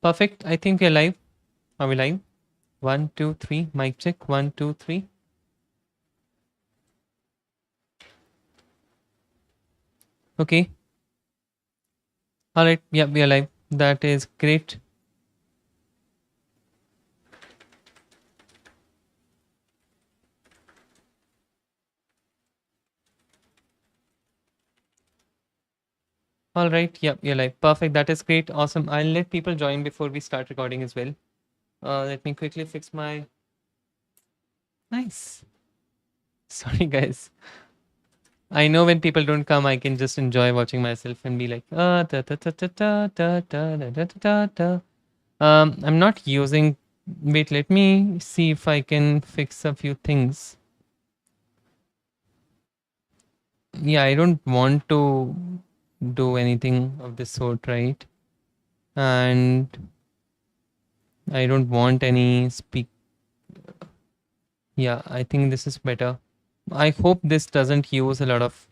Perfect. I think we're live. Are we live? 1, 2, 3. Mic check. 1, 2, 3. Okay. All right. Yeah, we are live. That is great. All right. Yeah, we are live. Perfect. That is great. Awesome. I'll let people join before we start recording as well. Let me quickly fix my. Nice. Sorry, guys. I know when people don't come, I can just enjoy watching myself and be like, ta ta ta ta ta ta ta ta ta ta ta. I'm not using. Wait, let me see if I can fix a few things. Yeah, I don't want to do anything of this sort, right? And I don't want any speak. Yeah, I think this is better. I hope this doesn't use a lot of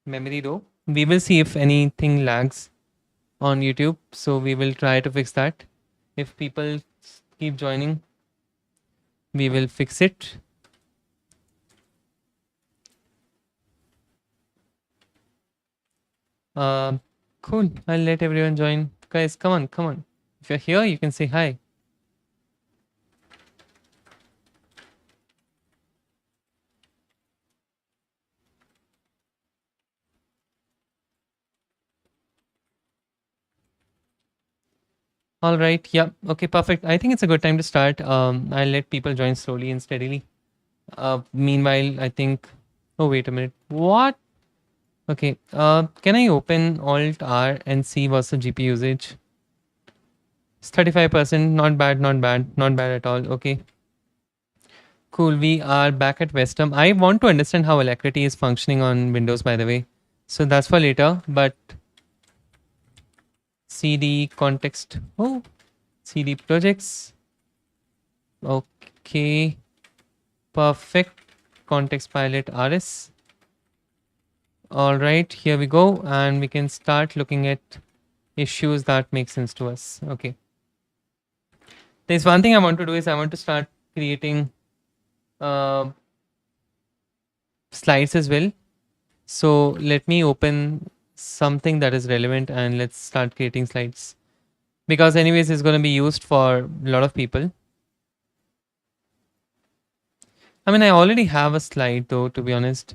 memory though. We will see if anything lags on YouTube, so we will try to fix that. If people keep joining, we will fix it. Uh, cool. I'll let everyone join. Guys, come on, come on. If you're here, you can say hi. All right. Yeah. Okay. Perfect. I think it's a good time to start. I'll let people join slowly and steadily. Meanwhile, I think. Oh, wait a minute. What? Okay. Can I open Alt R and see what's the GPU usage? It's 35%. Not bad. Not bad. Not bad at all. Okay. Cool. We are back at Westham. I want to understand how Alacrity is functioning on Windows, by the way. So that's for later. But CD context. Oh, CD projects. Okay. Perfect. Context pilot RS. All right, here we go. And we can start looking at issues that make sense to us. Okay. There's one thing I want to do is I want to start creating uh, slides as well. So let me open something that is relevant and let's start creating slides. Because anyways, it's going to be used for a lot of people. I mean, I already have a slide though, to be honest.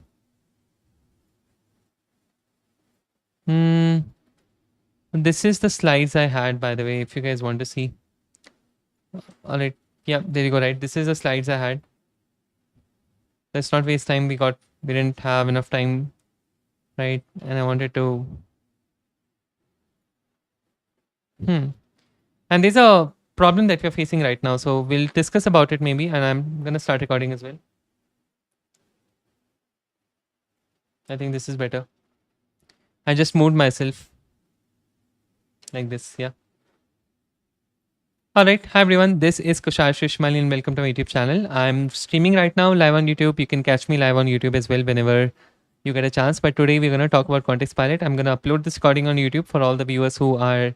Hmm. This is the slides I had, by the way, if you guys want to see. All right. Yeah, there you go. Right. This is the slides I had. Let's not waste time. We didn't have enough time. Right. And I wanted to. And there's a problem that we're facing right now. So we'll discuss about it maybe. And I'm going to start recording as well. I think this is better. I just moved myself like this. Yeah. All right. Hi, everyone. This is Kushal Shishmali and welcome to my YouTube channel. I'm streaming right now live on YouTube. You can catch me live on YouTube as well whenever you get a chance. But today we're going to talk about Context Pilot. I'm going to upload this recording on YouTube for all the viewers who are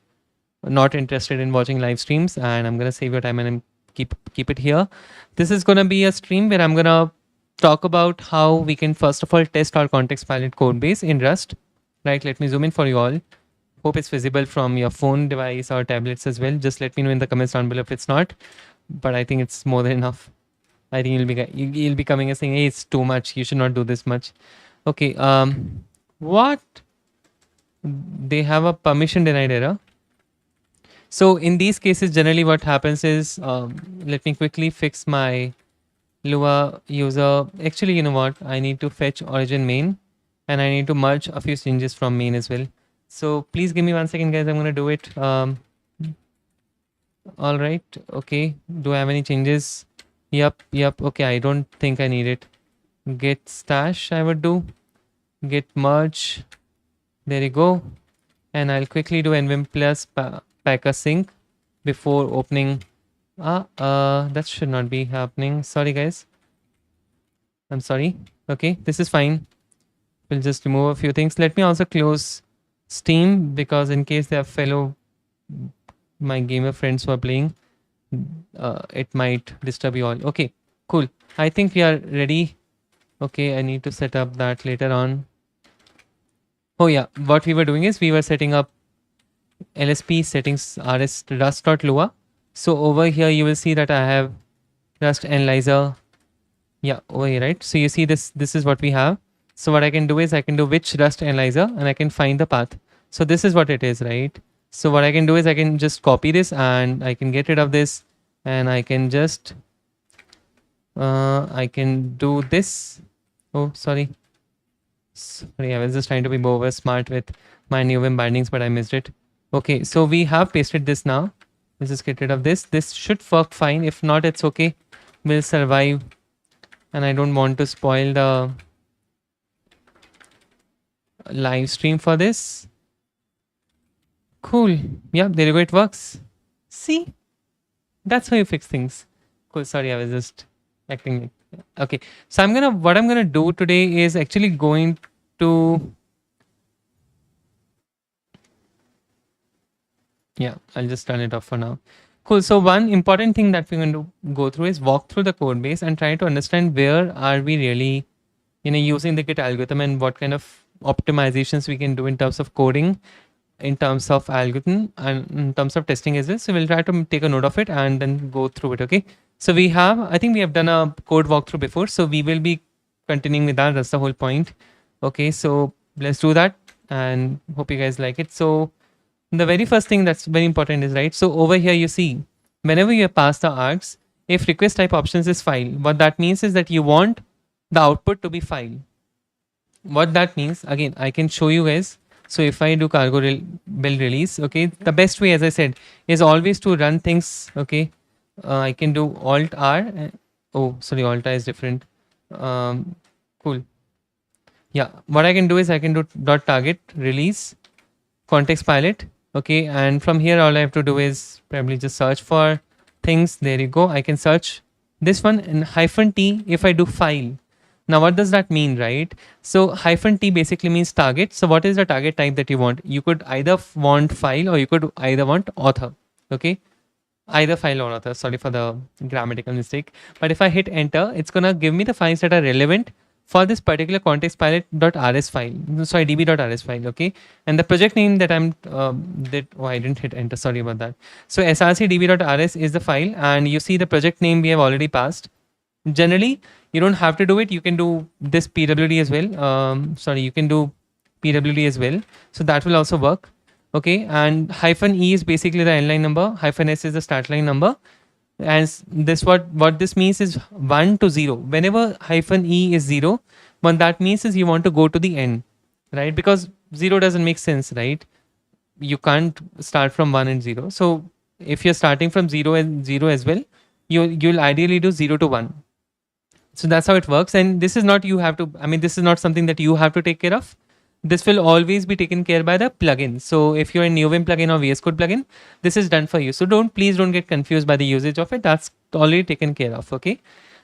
not interested in watching live streams. And I'm going to save your time and keep it here. This is going to be a stream where I'm going to talk about how we can first of all test our Context Pilot code base in Rust. Right. Let me zoom in for you all. Hope it's visible from your phone device or tablets as well. Just let me know in the comments down below if it's not. But I think it's more than enough. I think you'll be coming and saying, hey, it's too much. You should not do this much. Okay. What? They have a permission denied error. So in these cases, generally what happens is, let me quickly fix my Lua user. Actually, you know what? I need to fetch origin main and I need to merge a few changes from main as well. So please give me 1 second, guys. I'm going to do it. All right. Okay. Do I have any changes? Yep. Okay. I don't think I need it. Git stash I would do. Git merge. There you go. And I'll quickly do NVim plus packer sync before opening. That should not be happening. Sorry, guys. I'm sorry. Okay. This is fine. We'll just remove a few things. Let me also close Steam because in case there are fellow my gamer friends who are playing, it might disturb you all. Okay, cool. I think we are ready. Okay, I need to set up that later on. Oh yeah, what we were doing is we were setting up LSP settings rs rust.lua. So over here you will see that I have rust analyzer. Yeah, over here, right? So you see this is what we have. So what I can do is I can do which rust analyzer and I can find the path. So this is what it is, right? So what I can do is I can just copy this and I can get rid of this, and I can just I can do this. Oh, sorry, I was just trying to be over smart with my NeoVim bindings, but I missed it. Okay, so we have pasted this now. Let's just get rid of this. This should work fine. If not, it's okay. We'll survive. And I don't want to spoil the live stream for this. Cool. Yeah, there you go. It works. See? That's how you fix things. Cool. Sorry, I was just acting. Okay. So what I'm gonna do today is actually going to, yeah, I'll just turn it off for now. Cool. So one important thing that we're going to go through is walk through the code base and try to understand where are we really, using the Git algorithm and what kind of optimizations we can do in terms of coding, in terms of algorithm, and in terms of testing as well. So we'll try to take a note of it and then go through it. Okay. So I think we have done a code walkthrough before. So we will be continuing with that. That's the whole point. Okay. So let's do that and hope you guys like it. So the very first thing that's very important is, right, so over here you see whenever you pass the args, if request type options is file, what that means is that you want the output to be file. What that means, again, I can show you guys. So if I do cargo build release, okay, the best way, as I said, is always to run things. Okay, I can do alt R. Oh, sorry, alt R is different. Cool. Yeah, what I can do is I can do dot target release context pilot. Okay, and from here all I have to do is probably just search for things. There you go. I can search this one and -t if I do file. Now what does that mean, right? So -t basically means target. So what is the target type that you want? You could either want file or you could either want author. Okay, either file or author. Sorry for the grammatical mistake. But if I hit enter, it's gonna give me the files that are relevant for this particular context pilot.rs file, sorry, db.rs file. Okay, and the project name that I'm I didn't hit enter, sorry about that. So src db.rs is the file, and you see the project name we have already passed. Generally you don't have to do it, you can do this pwd as well. You can do pwd as well, so that will also work. Okay, and -e is basically the end line number, -s is the start line number. As this, what this means is 1 to 0. Whenever -e is 0, what that means is you want to go to the end, right? Because 0 doesn't make sense, right? You can't start from 1 and 0. So if you're starting from 0 and 0 as well, you'll ideally do 0 to 1. So that's how it works. And this is not this is not something that you have to take care of. This will always be taken care by the plugin. So if you're a NeoVim plugin or VS Code plugin, this is done for you. So please don't get confused by the usage of it. That's already taken care of. Okay.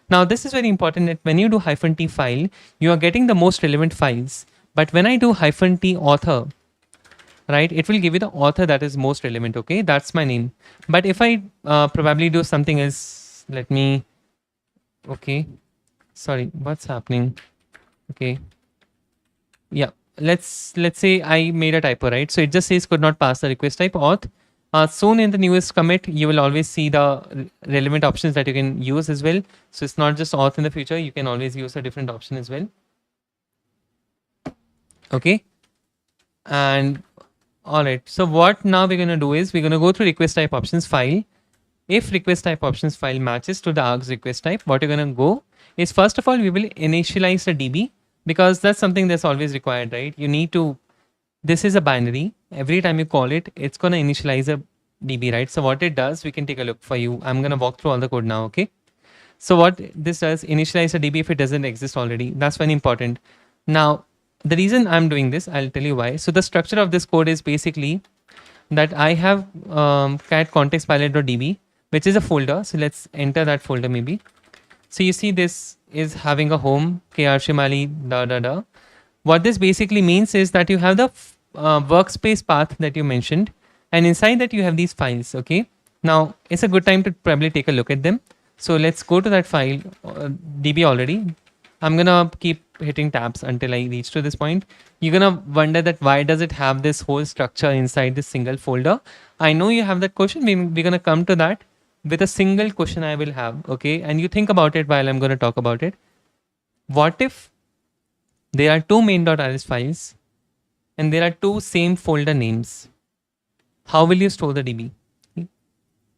Now this is very important that when you do -t file, you are getting the most relevant files. But when I do -t author, right, it will give you the author that is most relevant. Okay, that's my name. But if I probably do something else, let me. Okay, sorry, what's happening? Okay, yeah. Let's say I made a typo, right? So it just says could not pass the request type auth. Soon in the newest commit, you will always see the relevant options that you can use as well. So it's not just auth in the future. You can always use a different option as well. Okay. And all right. So what now we're going to do is we're going to go through request type options file. If request type options file matches to the args request type, what you're going to go is, first of all, we will initialize the DB, because that's something that's always required, right? You need to, this is a binary. Every time you call it, it's going to initialize a DB, right? So what it does, we can take a look for you. I'm going to walk through all the code now, okay? So what this does, initialize a DB if it doesn't exist already. That's very important. Now, the reason I'm doing this, I'll tell you why. So the structure of this code is basically that I have cat context pilot.db, which is a folder. So let's enter that folder maybe. So you see this is having a home, krshimali, . What this basically means is that you have the workspace path that you mentioned, And inside that you have these files. Okay, now it's a good time to probably take a look at them. So let's go to that file, db already. I'm gonna keep hitting tabs until I reach to this point. You're gonna wonder that why does it have this whole structure inside this single folder. I know you have that question. We're gonna come to that with a single question I will have. Okay, and you think about it while I'm gonna talk about it. What if there are two main.rs files and there are two same folder names? How will you store the db?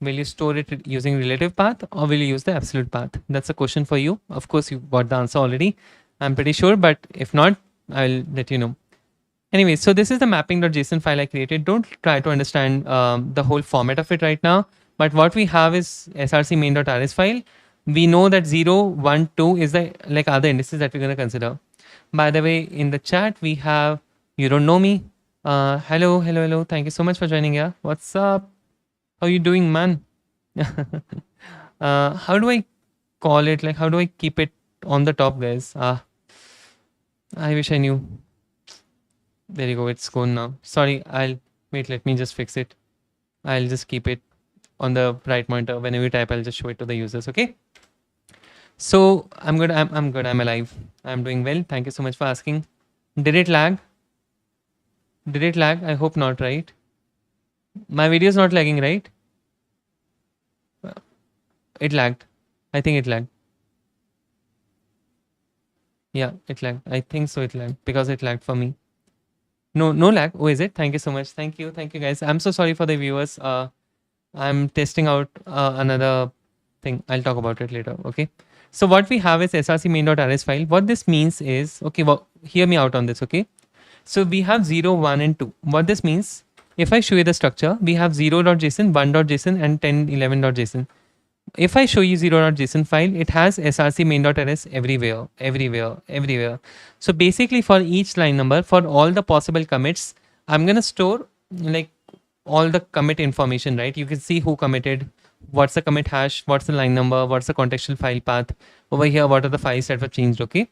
Will you store it using relative path or will you use the absolute path? That's a question for you. Of course, you got the answer already, I'm pretty sure, but if not, I'll let you know. Anyway, so this is the mapping.json file I created. Don't try to understand the whole format of it right now. But what we have is src main.rs file. We know that 0, 1, 2 is the like other indices that we're going to consider. By the way, in the chat, we have, you don't know me. Hello, hello, hello. Thank you so much for joining here. What's up? How you doing, man? How do I call it? Like, how do I keep it on the top, guys? I wish I knew. There you go. It's gone now. Sorry. Wait. Let me just fix it. I'll just keep it on the right monitor. Whenever you type, I'll just show it to the users. Okay. So I'm good. I'm good. I'm alive. I'm doing well. Thank you so much for asking. Did it lag? Did it lag? I hope not, right? My video is not lagging, right? It lagged. I think it lagged. Yeah, it lagged. I think so. It lagged because it lagged for me. No lag. Oh, is it? Thank you so much. Thank you, guys. I'm so sorry for the viewers. I'm testing out another thing. I'll talk about it later. Okay. So what we have is src main.rs file. What this means is, okay, well, hear me out on this. Okay. So we have 0, 1, and 2. What this means, if I show you the structure, we have 0.json, 1.json, and 10, 11.json. If I show you 0.json file, it has src main.rs everywhere. So basically for each line number, for all the possible commits, I'm going to store like all the commit information, right? You can see who committed, what's the commit hash, what's the line number, what's the contextual file path. Over here, what are the files that were changed, okay?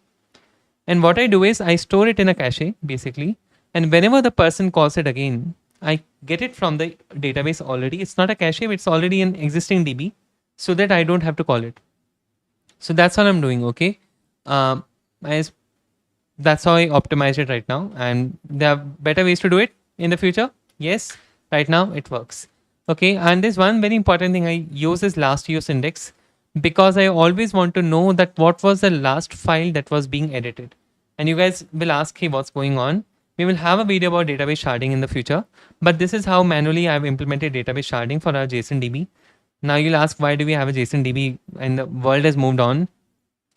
And what I do is I store it in a cache, basically. And whenever the person calls it again, I get it from the database already. It's not a cache, it's already an existing DB, so that I don't have to call it. So that's all I'm doing, okay? That's how I optimize it right now. And there are better ways to do it in the future. Yes, right now it works. Okay, and there's one very important thing I use is last use index, because I always want to know that what was the last file that was being edited. And you guys will ask, hey, what's going on? We will have a video about database sharding in the future, but this is how manually I've implemented database sharding for our JSON DB. Now you'll ask, why do we have a JSON DB and the world has moved on?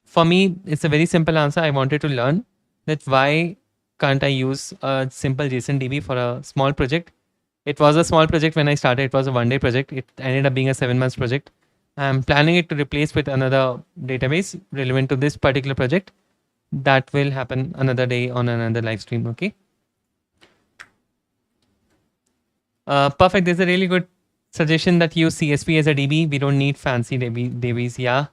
For me, it's a very simple answer. I wanted to learn that why can't I use a simple JSON DB for a small project? It was a small project when I started. It was a one-day project. It ended up being a 7-month project. I'm planning it to replace with another database relevant to this particular project. That will happen another day on another live stream. Okay. Perfect. There's a really good suggestion that use CSV as a DB. We don't need fancy DBs. Yeah.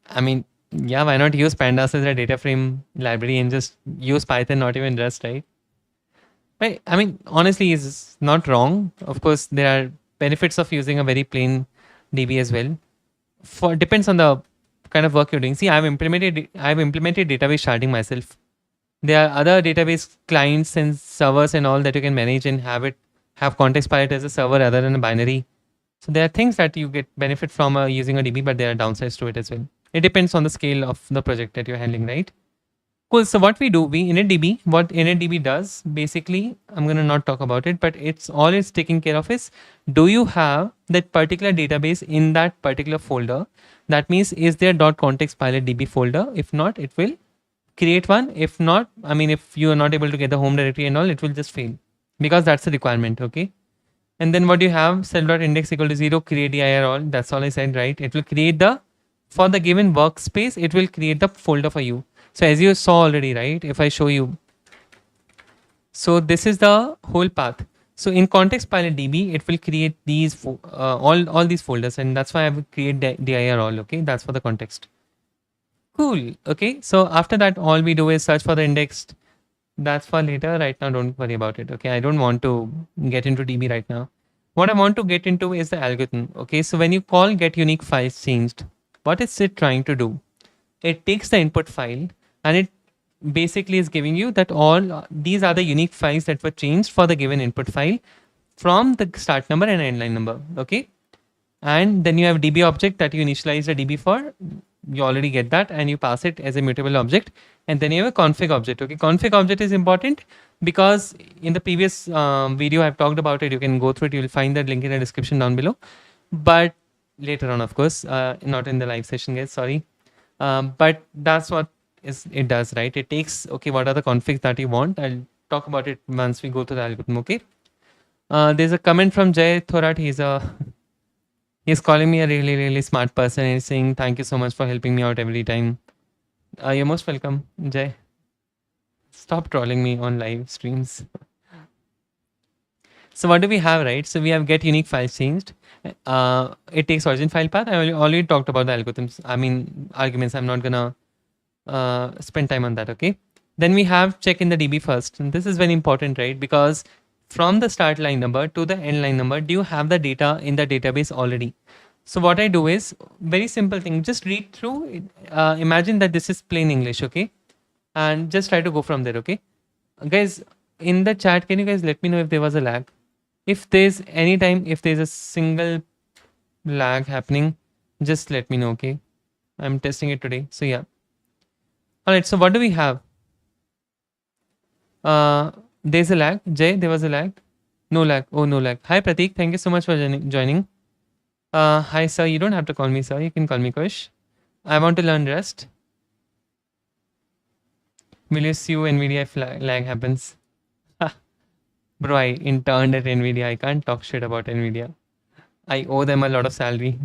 I mean, yeah, why not use pandas as a data frame library and just use Python, not even Rust, right? Right. I mean, honestly, it's not wrong. Of course, there are benefits of using a very plain DB as well. Depends on the kind of work you're doing. See, I've implemented database sharding myself. There are other database clients and servers and all that you can manage and have context pilot as a server rather than a binary. So there are things that you get benefit from using a DB, but there are downsides to it as well. It depends on the scale of the project that you're handling, right? Cool. So what we do, what initdb does, basically, I'm going to not talk about it, but it's taking care of is, do you have that particular database in that particular folder? That means, is there .context pilot db folder? If not, it will create one. If not, I mean, if you are not able to get the home directory and all, it will just fail, because that's the requirement. Okay. And then what do you have? Self.index equal to 0, create dir all. That's all I said, right? It will create for the given workspace, it will create the folder for you. So as you saw already, right? If I show you, so this is the whole path. So in context pilot DB, it will create these all these folders, and that's why I will create dir all. Okay, that's for the context. Cool. Okay. So after that, all we do is search for the indexed That's for later. Right now, don't worry about it. Okay, I don't want to get into DB right now. What I want to get into is the algorithm. Okay, so when you call get unique files changed, what is it trying to do? It takes the input file and it basically is giving you that all these are the unique files that were changed for the given input file from the start number and end line number. Okay, and then you have DB object that you initialize the DB for. You already get that, and you pass it as a mutable object. And then you have a config object. Okay, config object is important because in the previous video I've talked about it. You can go through it. You will find that link in the description down below. But later on, of course, not in the live session, guys. Sorry. But that's what it does, right? It takes, okay, what are the configs that you want? I'll talk about it once we go to the algorithm. Okay. There's a comment from Jay Thorat. He's calling me a really, really smart person and he's saying, thank you so much for helping me out every time. You're most welcome, Jay. Stop trolling me on live streams. So what do we have, right? So we have get unique files changed. It takes origin file path. I already talked about the algorithms. I mean, arguments. I'm not gonna spend time on that, okay? Then we have check in the DB first. And this is very important, right? Because from the start line number to the end line number, do you have the data in the database already? So what I do is very simple thing. Just read through. Imagine that this is plain English, okay? And just try to go from there, okay? Guys, in the chat, can you guys let me know if there was a lag? If there's any time, if there's a single lag happening, just let me know, okay? I'm testing it today. So yeah. All right. So what do we have? There's a lag. Jay, there was a lag. No lag. Oh, no lag. Hi, Pratik. Thank you so much for joining. Hi, sir. You don't have to call me sir. You can call me Kush. I want to learn Rust. Will you sue NVIDIA if lag happens? Bro, I interned at NVIDIA. I can't talk shit about NVIDIA. I owe them a lot of salary.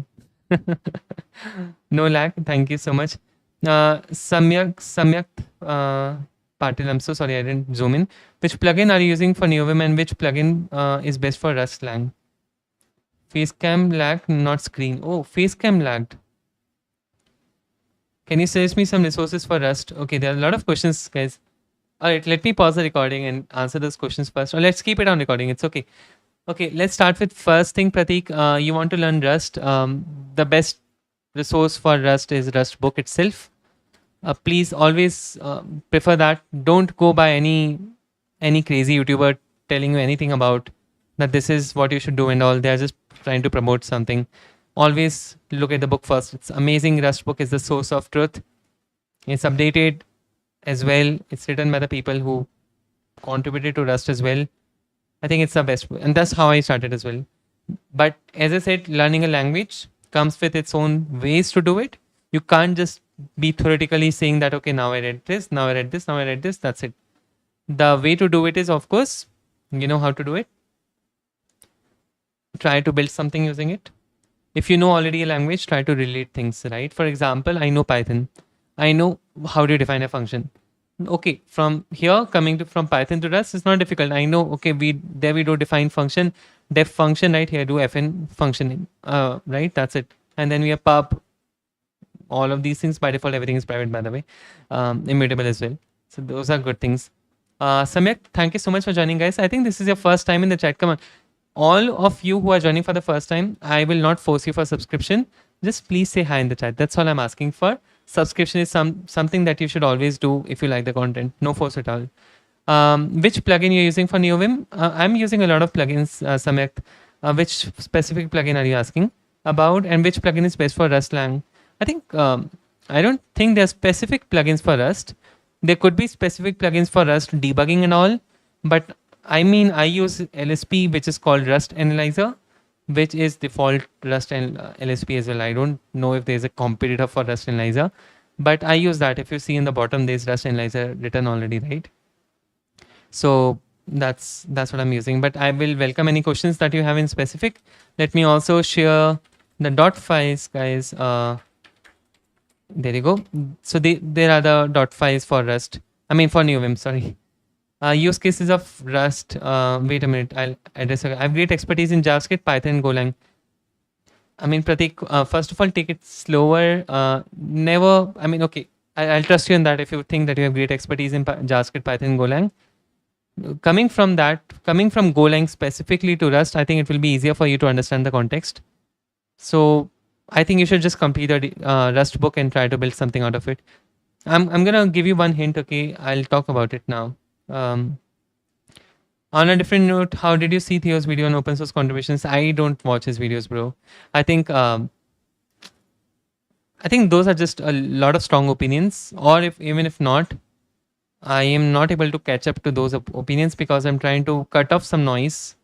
No lag. Thank you so much. Samyak Patil, I'm so sorry I didn't zoom in. Which plugin are you using for NeoVim and which plugin is best for Rust Lang? Facecam lagged, not screen. Oh, Facecam lagged. Can you suggest me some resources for Rust? Okay, there are a lot of questions, guys. All right, let me pause the recording and answer those questions first. Or let's keep it on recording. It's okay. Okay, let's start with first thing, Pratik. You want to learn Rust. The best resource for Rust is Rust book itself. Please always prefer that. Don't go by any crazy YouTuber telling you anything about that this is what you should do and all. They're just trying to promote something. Always look at the book first. It's amazing. Rust book is the source of truth. It's updated as well. It's written by the people who contributed to Rust as well. I think it's the best, and that's how I started as well. But as I said, learning a language comes with its own ways to do it. You can't just be theoretically saying that, okay, now I read this, now I read this, now I read this, that's it. The way to do it is, of course, you know how to do it. Try to build something using it. If you know already a language, try to relate things, right? For example, I know Python. I know how to define a function. Okay, from here coming from Python to Rust is not difficult. I know, okay, we do define function, def function, right? Here do fn function, right? That's it. And then we have pub. All of these things by default, everything is private, by the way, immutable as well. So those are good things. Samyak, thank you so much for joining, guys. I think this is your first time in the chat. Come on, all of you who are joining for the first time, I will not force you for subscription. Just please say hi in the chat. That's all I'm asking for. Subscription is something that you should always do if you like the content. No force at all. Which plugin you're using for NeoVim? I'm using a lot of plugins, Samyak. Which specific plugin are you asking about, and which plugin is best for Rust Lang? I think I don't think there are specific plugins for Rust. There could be specific plugins for Rust debugging and all, but I mean I use LSP, which is called Rust Analyzer, which is default Rust and LSP as well. I don't know if there's a competitor for Rust Analyzer, but I use that. If you see in the bottom, there's Rust Analyzer written already, right? So that's what I'm using. But I will welcome any questions that you have in specific. Let me also share the dot files, guys. There you go. So there are the dot files for Rust. I mean for NeoVim, sorry. Use cases of Rust. Wait a minute. I'll address. I have great expertise in JavaScript, Python, and Golang. I mean, Pratik, first of all, take it slower. Never. I mean, okay. I'll trust you in that. If you think that you have great expertise in JavaScript, Python, and Golang, Coming from Golang specifically to Rust, I think it will be easier for you to understand the context. So I think you should just complete the Rust book and try to build something out of it. I'm gonna give you one hint. Okay, I'll talk about it now. Um, on a different note, how did you see Theo's video on open source contributions? I don't watch his videos, bro. I think I think those are just a lot of strong opinions, or if even if not, I am not able to catch up to those opinions because I'm trying to cut off some noise.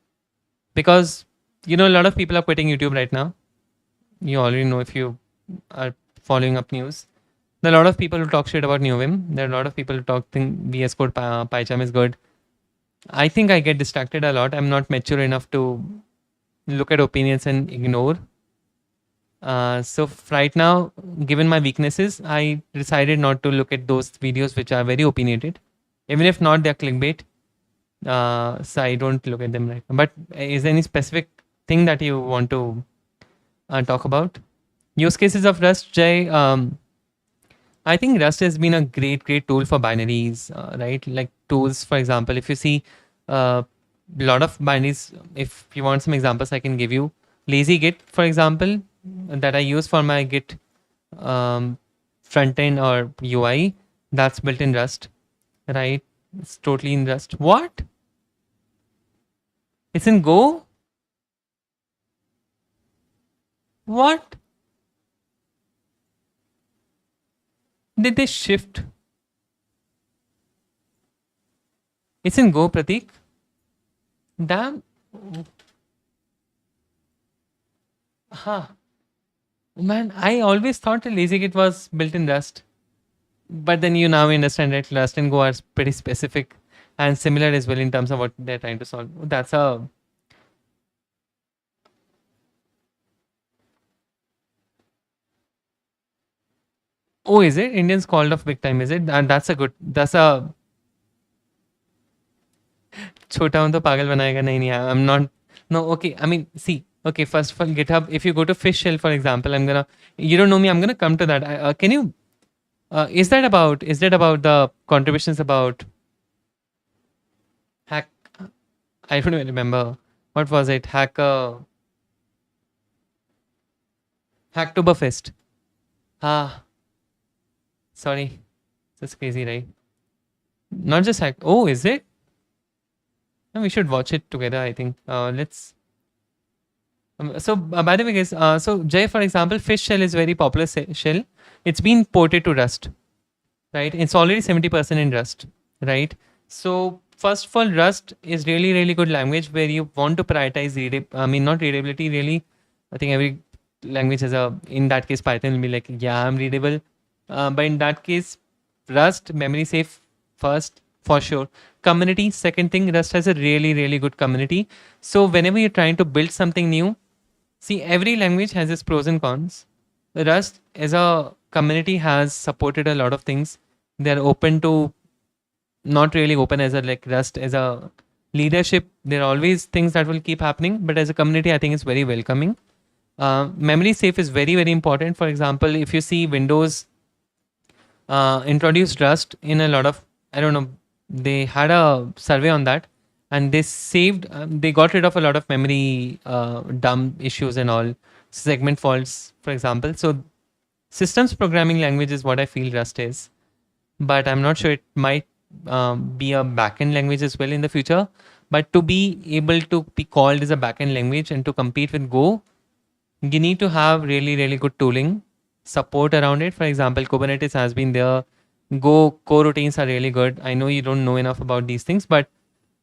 Because a lot of people are quitting YouTube right now. You already know if you are following up news. There are a lot of people who talk shit about NeoVim. There are a lot of people who think VS Code PyCharm is good. I think I get distracted a lot. I'm not mature enough to look at opinions and ignore. So right now, given my weaknesses, I decided not to look at those videos which are very opinionated. Even if not, they're clickbait. So I don't look at them right now. But is there any specific thing that you want to talk about? Use cases of Rust, Jay. I think Rust has been a great tool for binaries, right? Like tools, for example, if you see a lot of binaries, if you want some examples, I can give you. Lazy Git, for example, that I use for my Git front end or UI, that's built in Rust, right? It's totally in Rust. What? It's in Go? What? Did they shift? It's in Go, Pratik. Damn. Huh. Man, I always thought that LazyGit was built in Rust. But then you now understand that Rust and Go are pretty specific and similar as well in terms of what they're trying to solve. That's a... Oh, is it? Indians called off big time, is it? And that's a good... That's a... Chota hun to pagal banayega. Nahi, nahi, I'm not... No, okay. I mean, see. Okay, first of all, GitHub. If you go to Fish Shell, for example, I'm gonna... You don't know me. I'm gonna come to that. Can you... is that about the contributions about hack? I don't even remember. What was it? Hacktoberfest. Ah, sorry. That's crazy, right? Not just hack. Oh, is it? No, we should watch it together, I think. Let's. By the way, guys, so Jay, for example, Fish Shell is very popular shell. It's been ported to Rust, right? It's already 70% in Rust, right? So first of all, Rust is really good language where you want to prioritize not readability really. I think every language has in that case, Python will be like, yeah, I'm readable. But in that case, Rust, memory safe first, for sure. Community, second thing, Rust has a really good community. So whenever you're trying to build something new, see, every language has its pros and cons. Rust as a community has supported a lot of things. They're open to, not really open as a like Rust as a leadership. There are always things that will keep happening, but as a community, I think it's very welcoming. Memory safe is very important. For example, if you see Windows introduced Rust in a lot of, I don't know, they had a survey on that and they got rid of a lot of memory dump issues and all, segment faults, for example. So systems programming language is what I feel Rust is, but I'm not sure, it might be a backend language as well in the future. But to be able to be called as a backend language and to compete with Go, you need to have really good tooling support around it. For example, Kubernetes has been there. Go coroutines are really good. I know you don't know enough about these things, but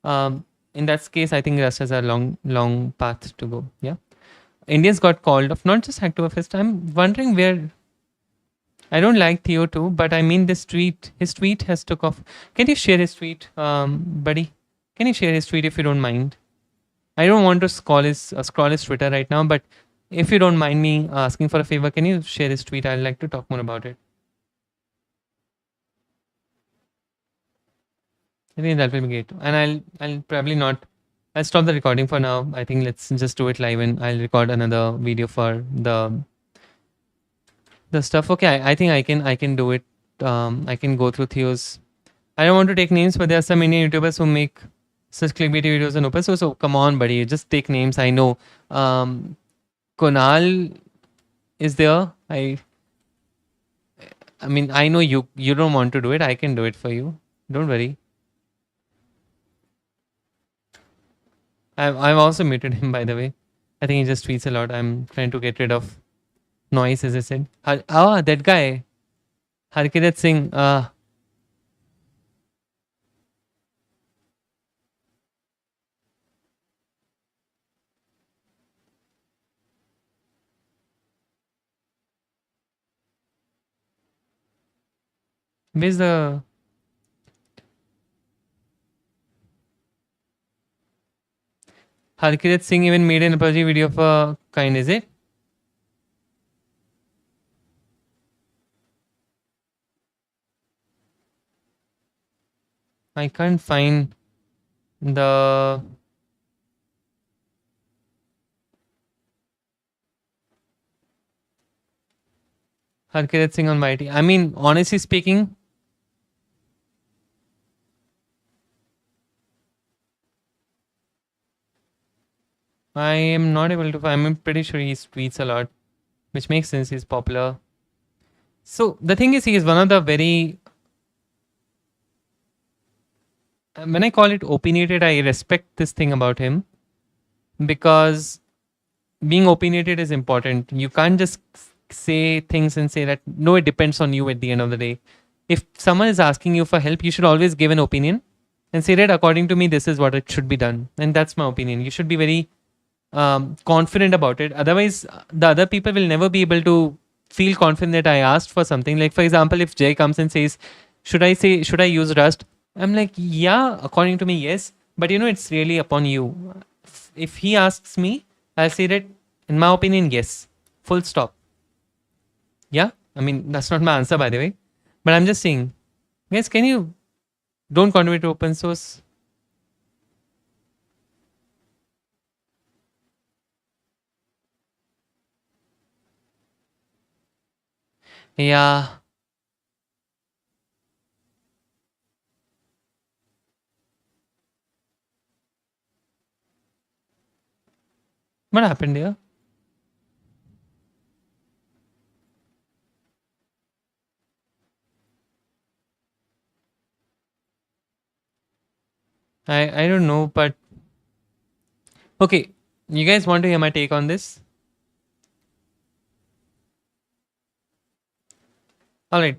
in that case, I think Rust has a long path to go. Yeah, Indians got called off, not just Hacktoberfest. I'm wondering where. I don't like Theo too, but I mean this tweet. His tweet has took off. Can you share his tweet, buddy? Can you share his tweet if you don't mind? I don't want to scroll his Twitter right now, but if you don't mind me asking for a favor, can you share his tweet? I'd like to talk more about it. I think that will be great. And I'll probably not. I'll stop the recording for now. I think let's just do it live, and I'll record another video for the stuff. Okay, I think I can do it. I can go through Theo's. I don't want to take names, but there are some Indian YouTubers who make Such clickbaity videos on open source. So come on, buddy, just take names. I know. Um, Kunal is there. I mean, I know you don't want to do it. I can do it for you. Don't worry. I've also muted him, by the way. I think he just tweets a lot. I'm trying to get rid of noise, as I said. That guy, Harkirat Singh. Where's the Harkirat Singh even made an apology video for kind? Is it? I can't find the Harkirat Singh on Mighty. I mean, honestly speaking, I am not able to find. I'm pretty sure he tweets a lot, which makes sense. He's popular. So the thing is, he is one of the very. When I call it opinionated, I respect this thing about him because being opinionated is important. You can't just say things and say that no, it depends on you at the end of the day. If someone is asking you for help, you should always give an opinion and say that according to me, this is what it should be done. And that's my opinion. You should be very confident about it. Otherwise, the other people will never be able to feel confident that I asked for something. Like, for example, if Jay comes and says, should I use Rust? I'm like, yeah, according to me, yes. But it's really upon you. If he asks me, I'll say that, in my opinion, yes. Full stop. Yeah. I mean, that's not my answer, by the way. But I'm just saying, guys, can you don't contribute to open source? Yeah. What happened here? I don't know, but okay. You guys want to hear my take on this? All right.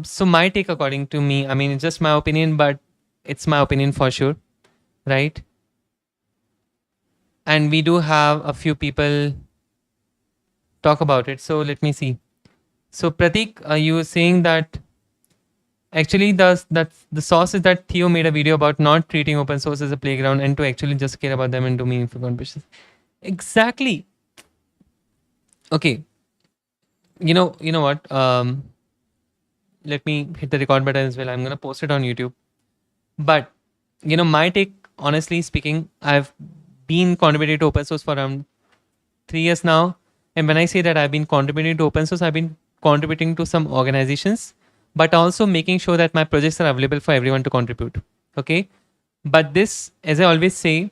So my take, according to me, I mean, it's just my opinion, but it's my opinion for sure, right? And we do have a few people talk about it. So let me see. So Pratik, you were saying that actually the source is that Theo made a video about not treating open source as a playground and to actually just care about them and do meaningful contributions. Exactly. Okay. You know what? Let me hit the record button as well. I'm gonna post it on YouTube. But my take, honestly speaking, I've been contributing to open source for around 3 years now. And when I say that I've been contributing to open source, I've been contributing to some organizations, but also making sure that my projects are available for everyone to contribute. Okay. But this, as I always say,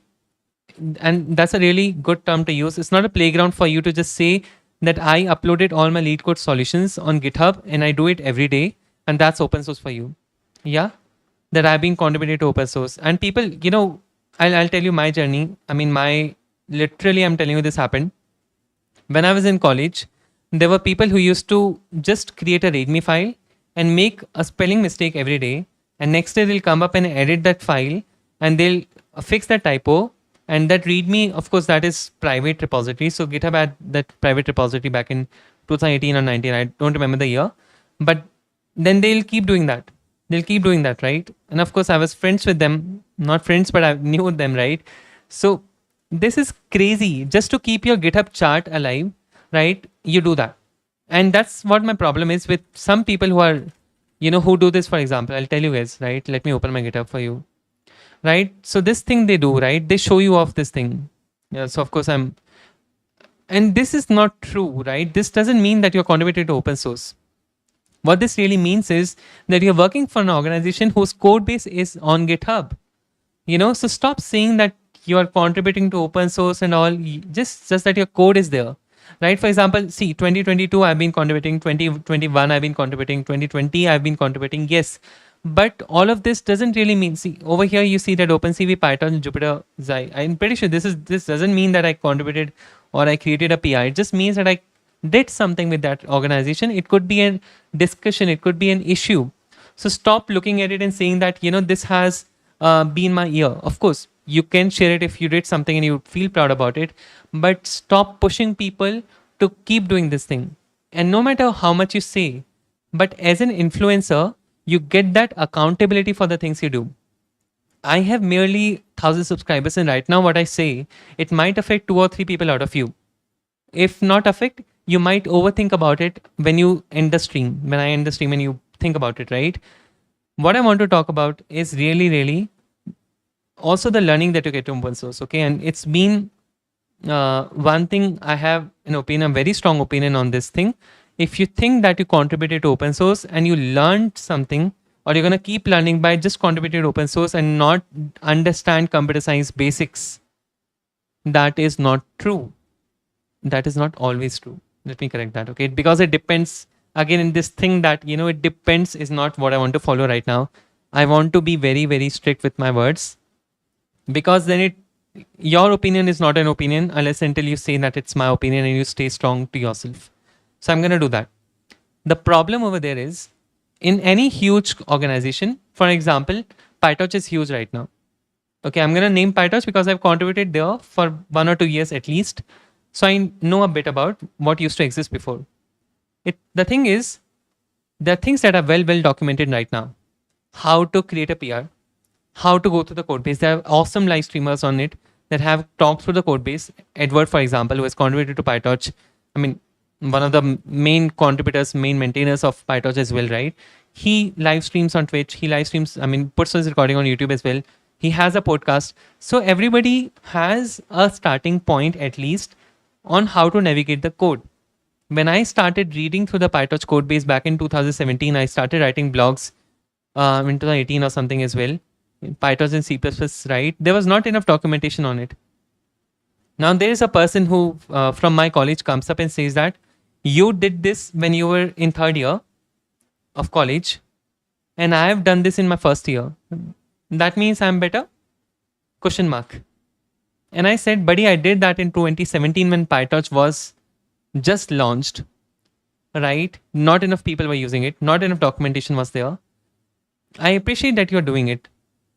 and that's a really good term to use, it's not a playground for you to just say that I uploaded all my lead code solutions on GitHub and I do it every day, and that's open source for you. Yeah. That I've been contributing to open source. And people, I'll tell you my journey. I mean, literally, I'm telling you, this happened. When I was in college, there were people who used to just create a README file and make a spelling mistake every day. And next day, they'll come up and edit that file and they'll fix that typo. And that README, of course, that is private repository. So GitHub had that private repository back in 2018 or 19. I don't remember the year. But then they'll keep doing that. They'll keep doing that, right? And of course, I was friends with them. Not friends, but I knew them, right? So this is crazy. Just to keep your GitHub chart alive, right? You do that. And that's what my problem is with some people who are, who do this, for example. I'll tell you guys, right? Let me open my GitHub for you. Right? So this thing they do, right? They show you off this thing. Yeah, so of course and this is not true, right? This doesn't mean that you're contributing to open source. What this really means is that you're working for an organization whose code base is on GitHub. So stop saying that you are contributing to open source and all. Just that your code is there, right? For example, see, 2022 I've been contributing, 2021 I've been contributing, 2020 I've been contributing, yes. But all of this doesn't really mean, see, over here you see that OpenCV, Python, Jupyter, Xi. I'm pretty sure this doesn't mean that I contributed or I created a PI. It just means that I did something with that organization. It could be a discussion, it could be an issue. So stop looking at it and saying that, this has been my year. Of course, you can share it if you did something and you feel proud about it, but stop pushing people to keep doing this thing. And no matter how much you say, but as an influencer, you get that accountability for the things you do. I have merely 1,000 subscribers, and right now what I say, it might affect 2 or 3 people out of you. If not affect, you might overthink about it when you end the stream. When I end the stream and you think about it, right? What I want to talk about is really, really also the learning that you get to open source. Okay, and it's been one thing I have an opinion, a very strong opinion on this thing. If you think that you contributed to open source and you learned something, or you're gonna keep learning by just contributing to open source and not understand computer science basics, that is not true. That is not always true. Let me correct that, okay? Because it depends. Again, in this thing that, it depends is not what I want to follow right now. I want to be very, very strict with my words, because then your opinion is not an opinion unless until you say that it's my opinion and you stay strong to yourself. So I'm going to do that. The problem over there is, in any huge organization, for example, PyTorch is huge right now. Okay, I'm going to name PyTorch because I've contributed there for 1 or 2 years at least. So I know a bit about what used to exist before. The thing is, there are things that are well documented right now. How to create a PR, how to go through the code base. There are awesome live streamers on it that have talked through the code base. Edward, for example, who has contributed to PyTorch. I mean, one of the main contributors, main maintainers of PyTorch as well, right? He live streams on Twitch. He live streams, puts his recording on YouTube as well. He has a podcast. So everybody has a starting point at least on how to navigate the code. When I started reading through the PyTorch code base back in 2017, I started writing blogs in 2018 or something as well. PyTorch and C++, right? There was not enough documentation on it. Now there is a person who from my college comes up and says that you did this when you were in 3rd year of college, and I have done this in my 1st year. That means I'm better? Question mark. And I said, buddy, I did that in 2017 when PyTorch was just launched, right? Not enough people were using it. Not enough documentation was there. I appreciate that you're doing it,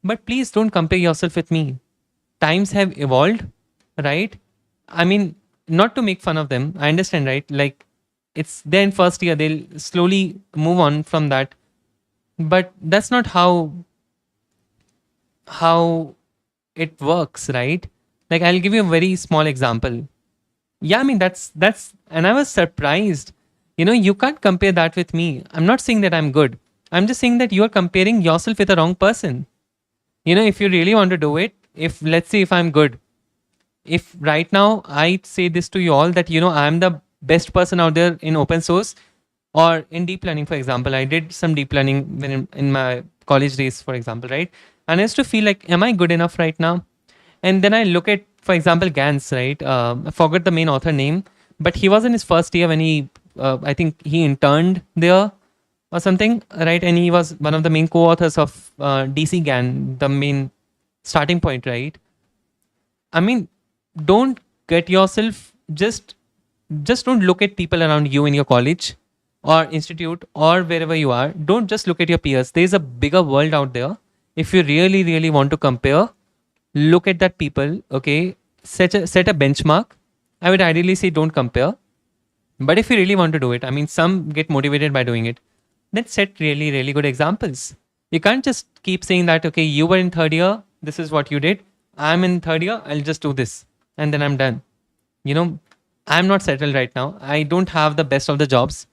but please don't compare yourself with me. Times have evolved, right? I mean, not to make fun of them. I understand, right? Like, it's their in 1st year. They'll slowly move on from that. But that's not how it works, right? Like, I'll give you a very small example. Yeah, I mean, that's, and I was surprised. You can't compare that with me. I'm not saying that I'm good. I'm just saying that you're comparing yourself with the wrong person. If you really want to do it, let's say if I'm good, if right now I say this to you all that, I'm the best person out there in open source or in deep learning, for example. I did some deep learning when in my college days, for example, right? And I used to feel like, am I good enough right now? And then I look at, for example, Gans, right? I forgot the main author name, but he was in his 1st year when I think he interned there or something, right? And he was one of the main co-authors of DC GAN, the main starting point, right? I mean, don't get yourself, just don't look at people around you in your college or institute or wherever you are. Don't just look at your peers. There's a bigger world out there. If you really, really want to compare, look at that people, okay? Set a benchmark. I would ideally say don't compare. But if you really want to do it, some get motivated by doing it. Then set really, really good examples. You can't just keep saying that, okay, you were in 3rd year, this is what you did. I'm in 3rd year, I'll just do this. And then I'm done. I'm not settled right now. I don't have the best of the jobs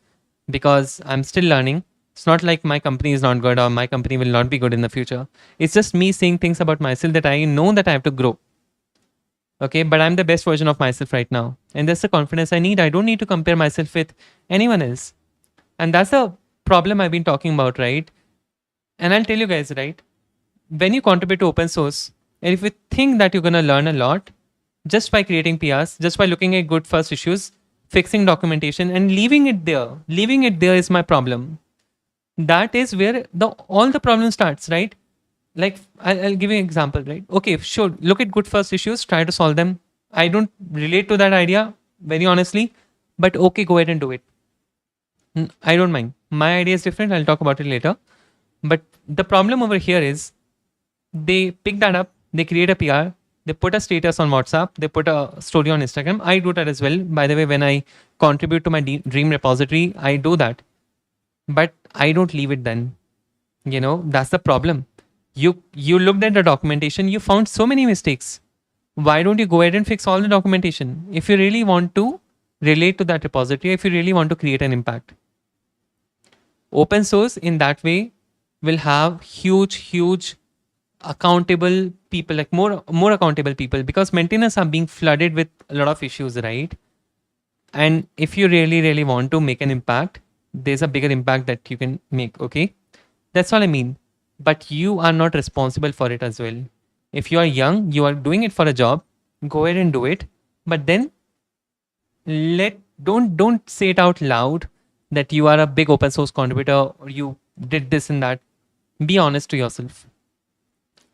because I'm still learning. It's not like my company is not good or my company will not be good in the future. It's just me saying things about myself that I know that I have to grow. Okay, but I'm the best version of myself right now. And that's the confidence I need. I don't need to compare myself with anyone else. And that's the problem I've been talking about, right? And I'll tell you guys, right? When you contribute to open source, And if you think that you're gonna learn a lot just by creating PRs, just by looking at good first issues, fixing documentation, and leaving it there is my problem. That is where the all the problem starts, right? Like I'll give you an example, right? Okay, sure, look at good first issues, try to solve them. I don't relate to that idea very honestly, but okay, go ahead and do it. I don't mind. My idea is different. I'll talk about it later. But the problem over here is they pick that up, they create a PR, they put a status on WhatsApp, they put a story on Instagram. I do that as well. By the way, when I contribute to my dream repository, I do that. But I don't leave it then. That's the problem. You looked at the documentation, you found so many mistakes. Why don't you go ahead and fix all the documentation if you really want to relate to that repository, if you really want to create an impact? Open source in that way will have huge accountable people, like more accountable people, because maintainers are being flooded with a lot of issues, right? And if you really want to make an impact, there's a bigger impact that you can make. Okay, that's all I mean. But you are not responsible for it as well. If you are young, you are doing it for a job, go ahead and do it. But then don't say it out loud that you are a big open source contributor or you did this and that. Be honest to yourself.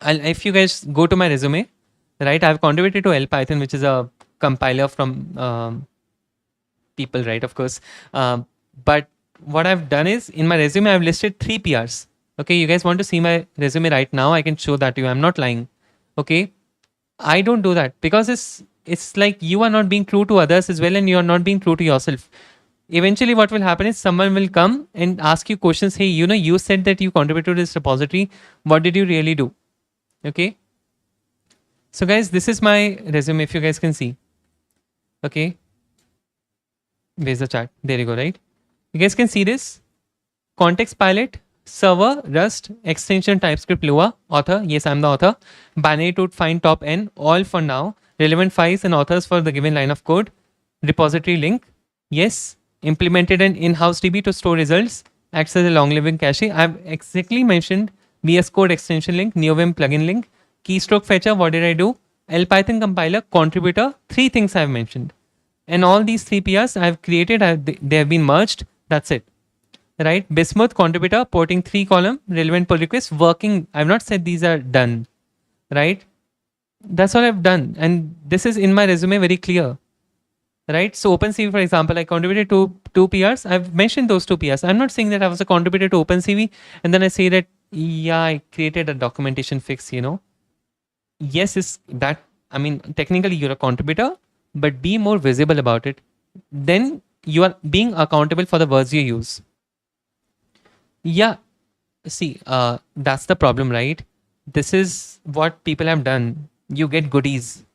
If you guys go to my resume, right, I've contributed to LPython, which is a compiler from people, right, of course. But what I've done is in my resume, I've listed 3 PRs. Okay, you guys want to see my resume right now? I can show that to you. I'm not lying. Okay, I don't do that because it's like you are not being true to others as well, and you are not being true to yourself. Eventually, what will happen is someone will come and ask you questions. Hey, you said that you contributed to this repository. What did you really do? Okay. So guys, this is my resume. If you guys can see. Okay. Where's the chat? There you go, right? You guys can see this. Context palette, server, Rust, extension, TypeScript, Lua, author. Yes, I'm the author. Binary to find top N, all for now. Relevant files and authors for the given line of code. Repository link. Yes. Implemented an in-house DB to store results. Acts as a long-living cache. I've exactly mentioned VS Code extension link, NeoVim plugin link, keystroke fetcher. What did I do? LPython compiler, contributor. 3 things I've mentioned. And all these 3 PRs I've created, they have been merged. That's it. Right? Bismuth contributor, porting 3 column, relevant pull requests, working. I've not said these are done. Right? That's what I've done. And this is in my resume very clear. Right? So OpenCV, for example, I contributed to 2 PRs. I've mentioned those 2 PRs. I'm not saying that I was a contributor to OpenCV and then I say that, yeah, I created a documentation fix, Yes, is that, I mean, technically you're a contributor, but be more visible about it. Then you are being accountable for the words you use. Yeah, see, that's the problem, right? This is what people have done. You get goodies.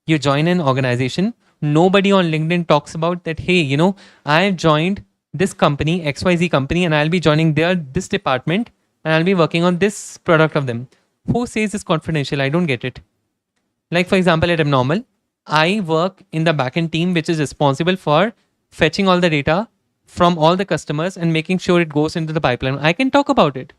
You join an organization. Nobody on LinkedIn talks about that. Hey, I joined this company, XYZ company, and I'll be joining this department and I'll be working on this product of them. Who says it's confidential? I don't get it. Like, for example, at Abnormal, I work in the backend team, which is responsible for fetching all the data from all the customers and making sure it goes into the pipeline. I can talk about it.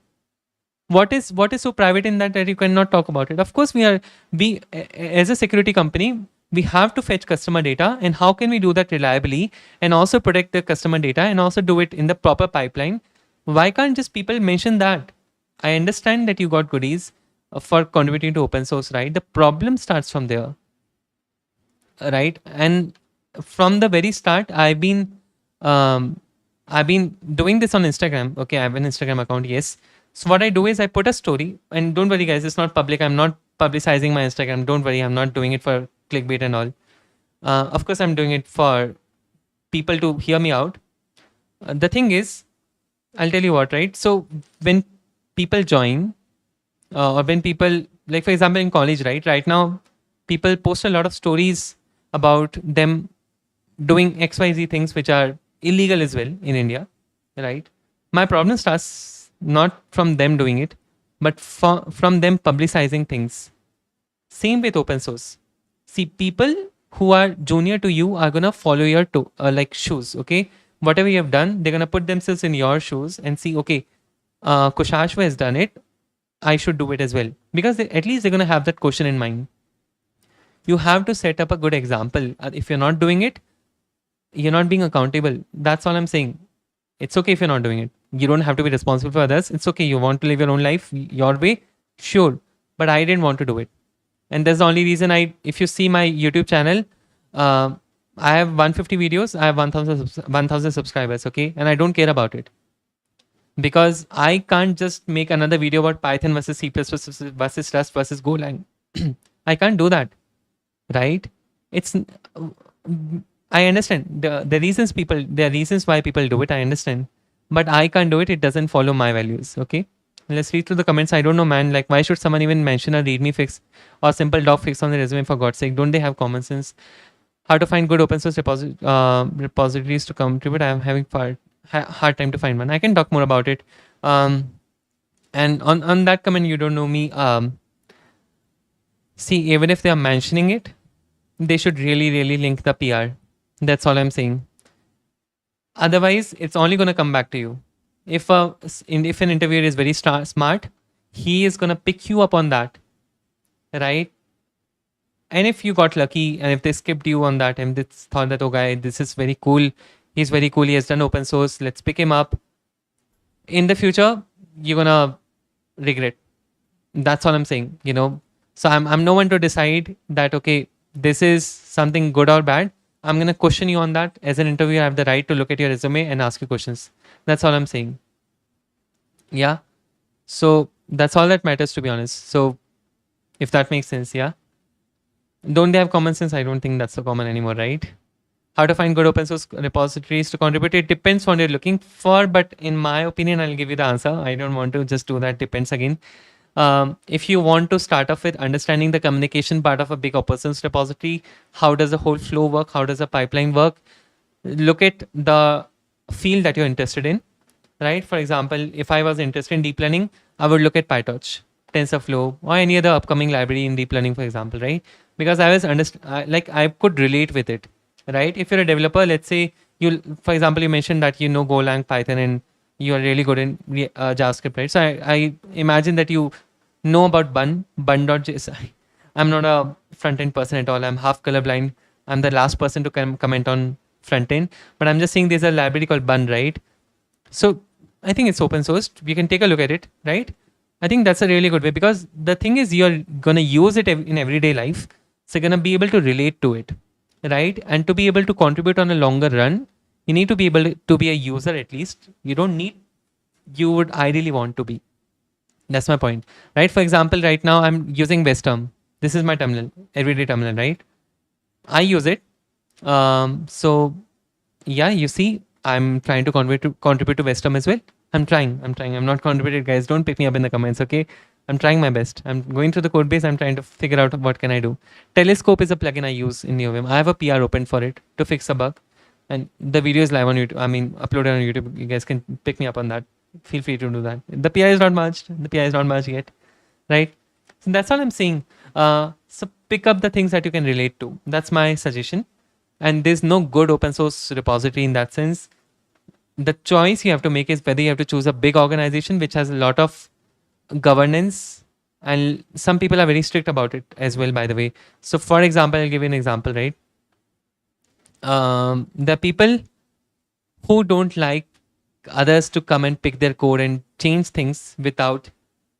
What is so private in that you cannot talk about it? Of course, we as a security company, we have to fetch customer data, and how can we do that reliably and also protect the customer data and also do it in the proper pipeline? Why can't just people mention that? I understand that you got goodies for contributing to open source, right? The problem starts from there, right? And from the very start, I've been doing this on Instagram. Okay, I have an Instagram account, yes. So what I do is I put a story, and don't worry guys, it's not public. I'm not publicizing my Instagram. Don't worry, I'm not doing it for clickbait and all. Of course, I'm doing it for people to hear me out. The thing is, I'll tell you what, right? So when people join, or when people, like for example, in college, right now, people post a lot of stories about them doing XYZ things which are illegal as well in India, right? My problem starts not from them doing it, but from them publicizing things. Same with open source. See, people who are junior to you are gonna follow your like shoes, okay? Whatever you have done, they're gonna put themselves in your shoes and see, okay, Kushashva has done it, I should do it as well. because at least they're going to have that question in mind. You have to set up a good example. If you're not doing it, you're not being accountable. That's all I'm saying. It's okay if you're not doing it. You don't have to be responsible for others. It's okay. You want to live your own life your way, sure. But I didn't want to do it, and that's the only reason. If you see my YouTube channel, uh, I have 150 videos. I have 1,000 subscribers. Okay, and I don't care about it because I can't just make another video about Python versus C++ versus Rust versus Golang. I can't do that, right? It's I understand the reasons there are reasons why people do it. I understand, but I can't do it. It doesn't follow my values. Okay, let's read through the comments. I don't know, man. Like, why should someone even mention a README fix or simple doc fix on the resume? For God's sake, don't they have common sense? How to find good open source repositories to contribute? I am having hard time to find one. I can talk more about it. And on that comment, you don't know me. See, even if they are mentioning it, they should really link the PR. That's all I'm saying. Otherwise, it's only going to come back to you. If if an interviewer is very smart, he is going to pick you up on that, right? And if you got lucky, and if they skipped you on that, and they thought that, oh, guy, this is very cool. He's very cool. He has done open source. Let's pick him up. In the future, you're gonna regret. That's all I'm saying. So I'm no one to decide that, okay, this is something good or bad. I'm going to question you on that. As an interviewer, I have the right to look at your resume and ask you questions. That's all I'm saying. Yeah. So that's all that matters, to be honest. So if that makes sense, yeah. Don't they have common sense? I don't think that's so common anymore, right? How to find good open source repositories to contribute? It depends on what you're looking for, but in my opinion, I'll give you the answer. I don't want to just do that. Depends again. If you want to start off with understanding the communication part of a big open source repository, how does the whole flow work? How does the pipeline work? Look at the field that you're interested in, right? For example, if I was interested in deep learning, I would look at PyTorch, TensorFlow, or any other upcoming library in deep learning, for example, right? Because I could relate with it, right? If you're a developer, let's say for example, you mentioned that you know Golang, Python, and you are really good in JavaScript, right? So I imagine that you know about bun.js. I'm not a front end person at all. I'm half colorblind. I'm the last person to comment on front end, but I'm just saying there's a library called bun, right? So I think it's open sourced. You can take a look at it, right? I think that's a really good way, because the thing is, you're gonna use it in everyday life, so you're gonna be able to relate to it, right? And to be able to contribute on a longer run, you need to be able to be a user at least. You don't need, you would ideally want to be. That's my point, right? For example, right now I'm using Westterm. This is my terminal, everyday terminal, right? I use it. So yeah, you see, I'm trying to contribute to Westterm as well. I'm trying. I'm not contributed, guys. Don't pick me up in the comments, okay? I'm trying my best. I'm going through the code base. I'm trying to figure out what can I do. Telescope is a plugin I use in NeoVim. I have a PR open for it to fix a bug, and the video is live on YouTube. I mean, uploaded on YouTube. You guys can pick me up on that. Feel free to do that. The PR is not merged. The PR is not merged yet, right? So that's all I'm saying. So pick up the things that you can relate to. That's my suggestion. And there's no good open source repository in that sense. The choice you have to make is whether you have to choose a big organization which has a lot of governance, and some people are very strict about it as well, by the way. So for example, I'll give you an example, right? The people who don't like others to come and pick their code and change things without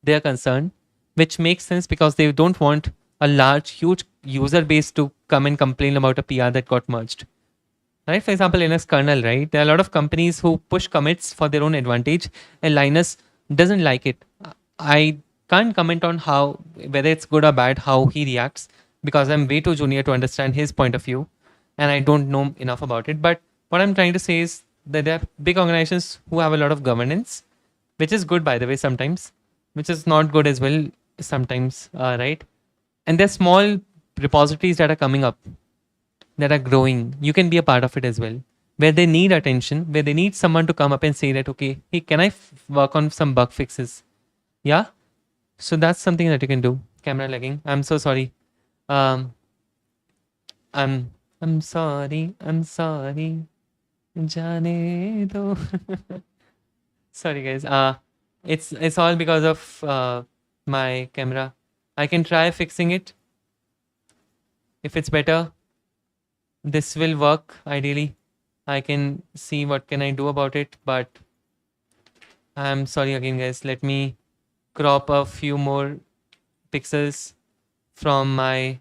their consent, which makes sense because they don't want a huge user base to come and complain about a PR that got merged. Right? For example, Linux kernel, right? There are a lot of companies who push commits for their own advantage, and Linus doesn't like it. I can't comment on whether it's good or bad, how he reacts, because I'm way too junior to understand his point of view, and I don't know enough about it. But what I'm trying to say is that there are big organizations who have a lot of governance, which is good, by the way, sometimes, which is not good as well sometimes, right? And there's small repositories that are coming up, that are growing. You can be a part of it as well, where they need attention, where they need someone to come up and say that, okay, hey, can I work on some bug fixes? Yeah. So that's something that you can do. Camera lagging. I'm so sorry. I'm sorry. I'm sorry. Jaane do. Sorry, guys. It's all because of my camera. I can try fixing it. If it's better, this will work ideally. I can see what can I do about it, but I'm sorry again, guys. Let me crop a few more pixels from my.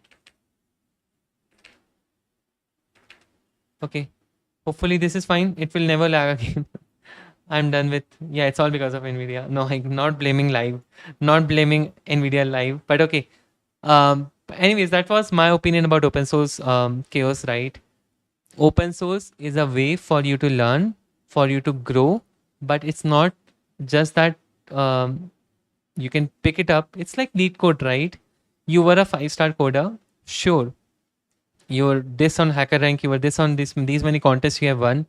Okay, hopefully this is fine. It will never lag again. I'm done with. Yeah, it's all because of Nvidia. No, I'm not blaming live, not blaming Nvidia live. But okay. Anyways, that was my opinion about open source chaos, right? Open source is a way for you to learn, for you to grow, but it's not just that you can pick it up. It's like lead code, right? You were a 5-star coder, sure. You were this on HackerRank, you were this on these many contests you have won,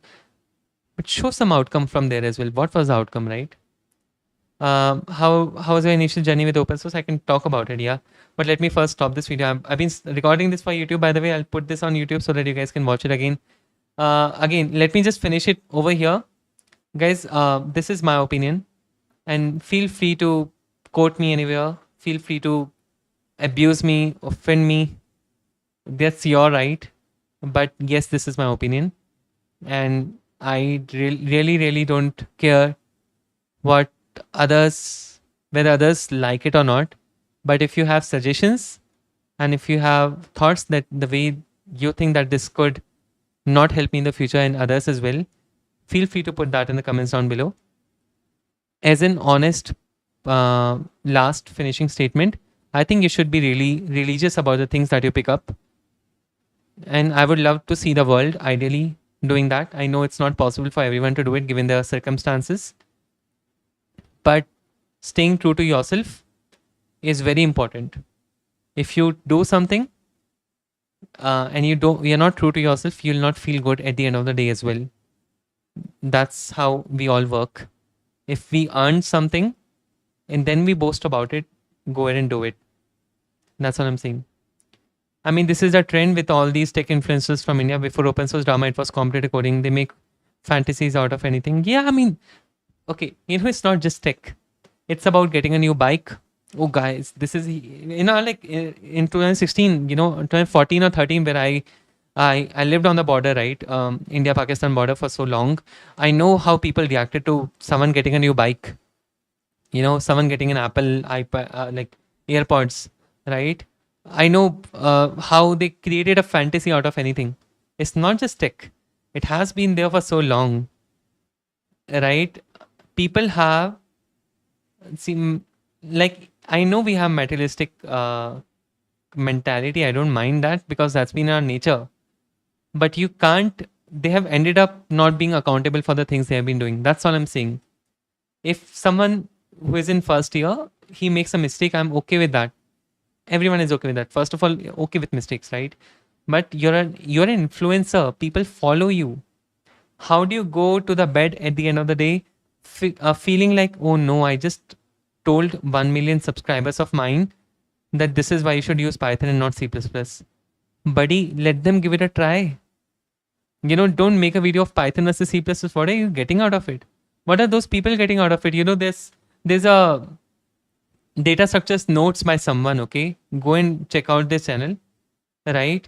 but show some outcome from there as well. What was the outcome, right? How was your initial journey with open source? I can talk about it, yeah. But let me first stop this video. I've been recording this for YouTube, by the way. I'll put this on YouTube so that you guys can watch it again. Again, let me just finish it over here, guys. This is my opinion, and feel free to quote me anywhere. Feel free to abuse me, offend me. That's your right. But yes, this is my opinion, and I really don't care what others, whether others like it or not. But if you have suggestions and if you have thoughts that the way you think that this could not help me in the future and others as well, feel free to put that in the comments down below. As an honest last finishing statement, I think you should be really religious about the things that you pick up. And I would love to see the world ideally doing that. I know it's not possible for everyone to do it given their circumstances, but staying true to yourself is very important. If you do something and you're not true to yourself, you'll not feel good at the end of the day as well. That's how we all work. If we earn something and then we boast about it, go ahead and do it. That's what I'm saying. I mean, this is a trend with all these tech influencers from India. Before open source drama, it was competitive coding. They make fantasies out of anything. Yeah, I mean, okay, it's not just tech. It's about getting a new bike. Oh, guys, this is, like in 2016, 2014 or 13, where I lived on the border, right? India-Pakistan border for so long. I know how people reacted to someone getting a new bike. Someone getting an Apple iPad, like AirPods, right? I know how they created a fantasy out of anything. It's not just tech. It has been there for so long, right? People have, like, I know we have materialistic mentality. I don't mind that because that's been our nature. But you can't, they have ended up not being accountable for the things they have been doing. That's all I'm saying. If someone who is in first year, he makes a mistake, I'm okay with that. Everyone is okay with that. First of all, okay with mistakes, right? But you're an influencer. People follow you. How do you go to the bed at the end of the day feeling like, oh no, I just told 1 million subscribers of mine that this is why you should use Python and not C++. Buddy, let them give it a try. Don't make a video of Python versus C++. What are you getting out of it? What are those people getting out of it? There's a data structures notes by someone, okay? Go and check out this channel, right?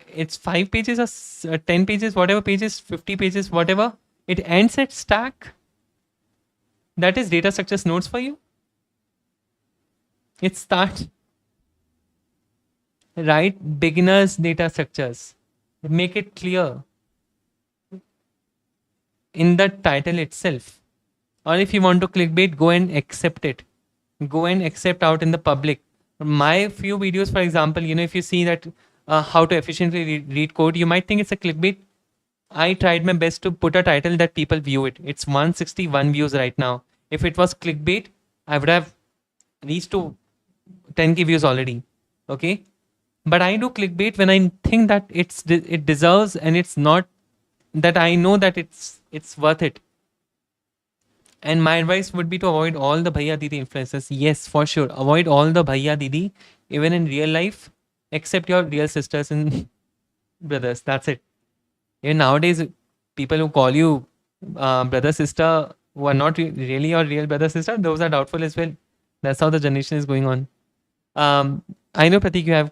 It's 5 pages or 10 pages, whatever pages, 50 pages, whatever. It ends at stack. That is data structures notes for you. It starts, right? Beginners data structures. Make it clear in the title itself. Or if you want to clickbait, go and accept it. Go and accept out in the public. My few videos, for example, if you see that how to efficiently read code, you might think it's a clickbait. I tried my best to put a title that people view it. It's 161 views right now. If it was clickbait, I would have reached to 10k views already. Okay. But I do clickbait when I think that it deserves, and it's not that I know that it's worth it. And my advice would be to avoid all the Bhaiya Didi influencers. Yes, for sure. Avoid all the Bhaiya Didi, even in real life, except your real sisters and brothers. That's it. Even nowadays, people who call you brother, sister, who are not really your real brother, sister, those are doubtful as well. That's how the generation is going on. I know Pratik, you have.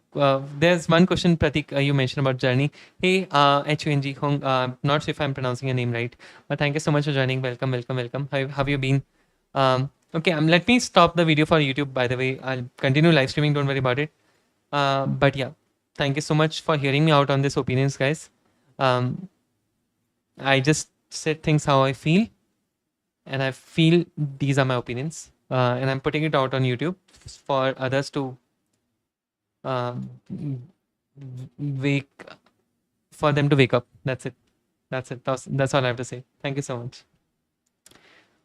There's one question, Pratik, you mentioned about journey. Hey, HUNG Hong. Not sure if I'm pronouncing your name right, but thank you so much for joining. Welcome, welcome, welcome. How have you been? Okay, let me stop the video for YouTube. By the way, I'll continue live streaming. Don't worry about it. But yeah, thank you so much for hearing me out on these opinions, guys. Um, I just said things how I feel, and I feel these are my opinions, and I'm putting it out on YouTube for others to um, wake for them to wake up. That's it. That's it. That's all I have to say. Thank you so much.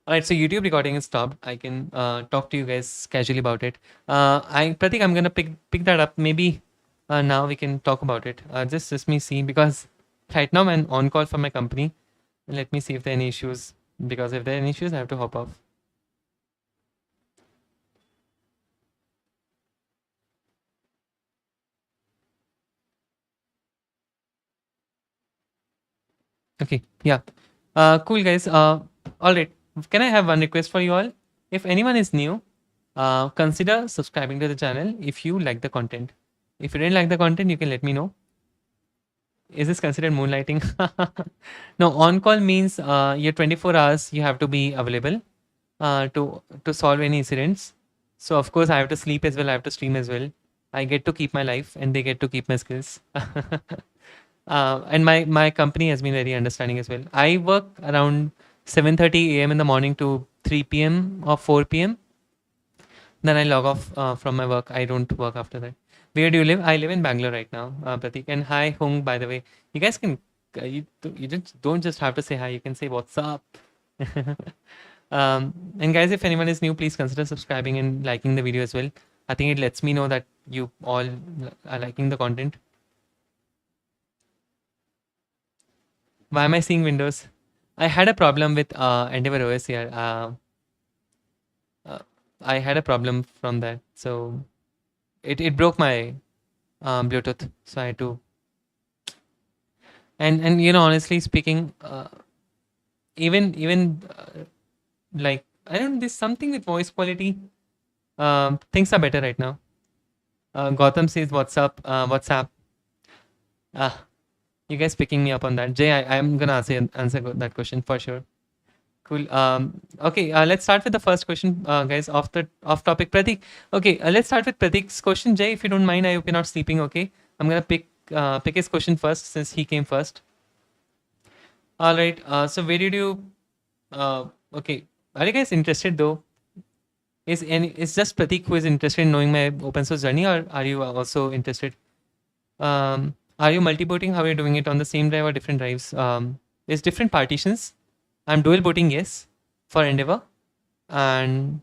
All right, so YouTube recording is stopped. I can talk to you guys casually about it. I Pratik, I'm gonna pick that up. Maybe now we can talk about it. Just me see, because right now I'm on call for my company. Let me see if there are any issues. Because if there are any issues, I have to hop off. Okay, yeah. Cool, guys. All right. Can I have one request for you all? If anyone is new, consider subscribing to the channel if you like the content. If you didn't like the content, you can let me know. Is this considered moonlighting? No, on call means you're 24 hours. You have to be available to solve any incidents. So of course I have to sleep as well. I have to stream as well. I get to keep my life, and they get to keep my skills. And my company has been very understanding as well. I work around 7:30 a.m. in the morning to 3 p.m. or 4 p.m. Then I log off from my work. I don't work after that. Where do you live? I live in Bangalore right now, Pratik. And hi, Hung, by the way. You guys can, you don't just have to say hi. You can say what's up. And guys, if anyone is new, please consider subscribing and liking the video as well. I think it lets me know that you all are liking the content. Why am I seeing Windows? I had a problem with Endeavor OS here. I had a problem from that. So it broke my Bluetooth. So I had to. And you know, honestly speaking, even like, I don't know, there's something with voice quality. Things are better right now. Gotham says, "What's up? WhatsApp." Ah, you guys picking me up on that. Jay, I'm gonna answer that question for sure. Cool. Okay, let's start with the first question, guys. Off topic, Pratik. Okay, let's start with Pratik's question. Jay, if you don't mind, I hope you're not sleeping. Okay, I'm gonna pick his question first since he came first. All right. So where did you? Okay, are you guys interested though? Is just Pratik who is interested in knowing my open source journey, or are you also interested? Are you multi-booting? How are you doing it on the same drive or different drives? There's different partitions. I'm dual booting, yes, for Endeavor, and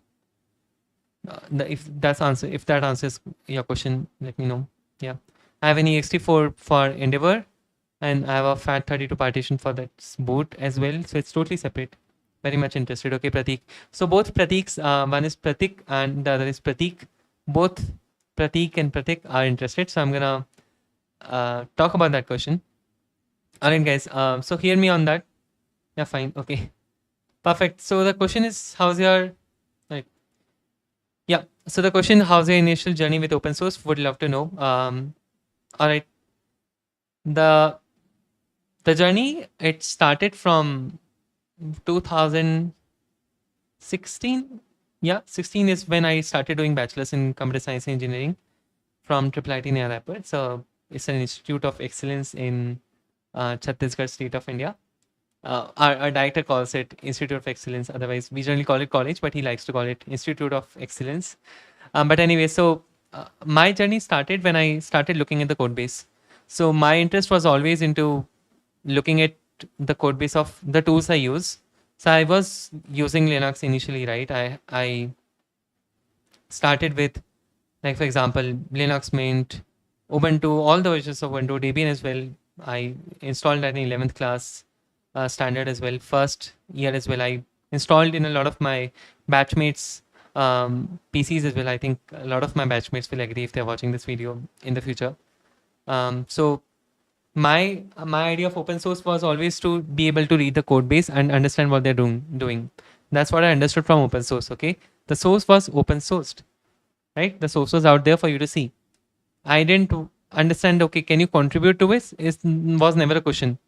if that answers your question, let me know. Yeah, I have an ext4 for Endeavor, and I have a FAT32 partition for that boot as well. So it's totally separate. Very much interested. Okay, Pratik. So both Pratiks, one is Pratik and the other is Pratik. Both Pratik and Pratik are interested. So I'm gonna talk about that question. All right, guys. So hear me on that. Yeah, fine. Okay, perfect. So the question is, how's your right? Yeah. So the question, how's your initial journey with open source? Would love to know. All right. The journey, it started from 2016. Yeah, 16 is when I started doing bachelor's in computer science and engineering from IIIT Naya Raipur. So it's an institute of excellence in Chhattisgarh state of India. Our director calls it Institute of Excellence. Otherwise, we generally call it college, but he likes to call it Institute of Excellence. But anyway, so my journey started when I started looking at the code base. So my interest was always into looking at the code base of the tools I use. So I was using Linux initially, right? I started with, like, for example, Linux Mint, Ubuntu, all the versions of Ubuntu, Debian as well. I installed that in 11th class standard as well. First year as well, I installed in a lot of my batchmates PCs as well. I think a lot of my batchmates will agree if they're watching this video in the future. So my idea of open source was always to be able to read the code base and understand what they're doing. That's what I understood from open source. Okay, The source was open sourced, right? The source was out there for you to see. I didn't understand, okay, can you contribute to it? Was never a question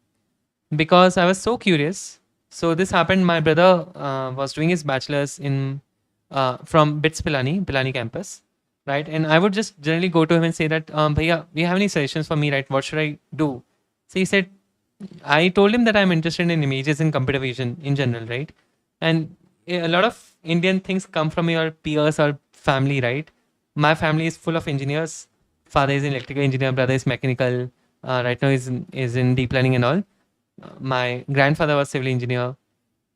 because I was so curious. So this happened. My brother was doing his bachelor's in from BITS Pilani campus, right? And I would just generally go to him and say that, Bhaiya, do you have any suggestions for me, right? What should I do? So he said, I told him that I'm interested in images and computer vision in general, right? And a lot of Indian things come from your peers or family, right? My family is full of engineers. Father is an electrical engineer, brother is mechanical. Right now is in deep learning and all. My grandfather was civil engineer,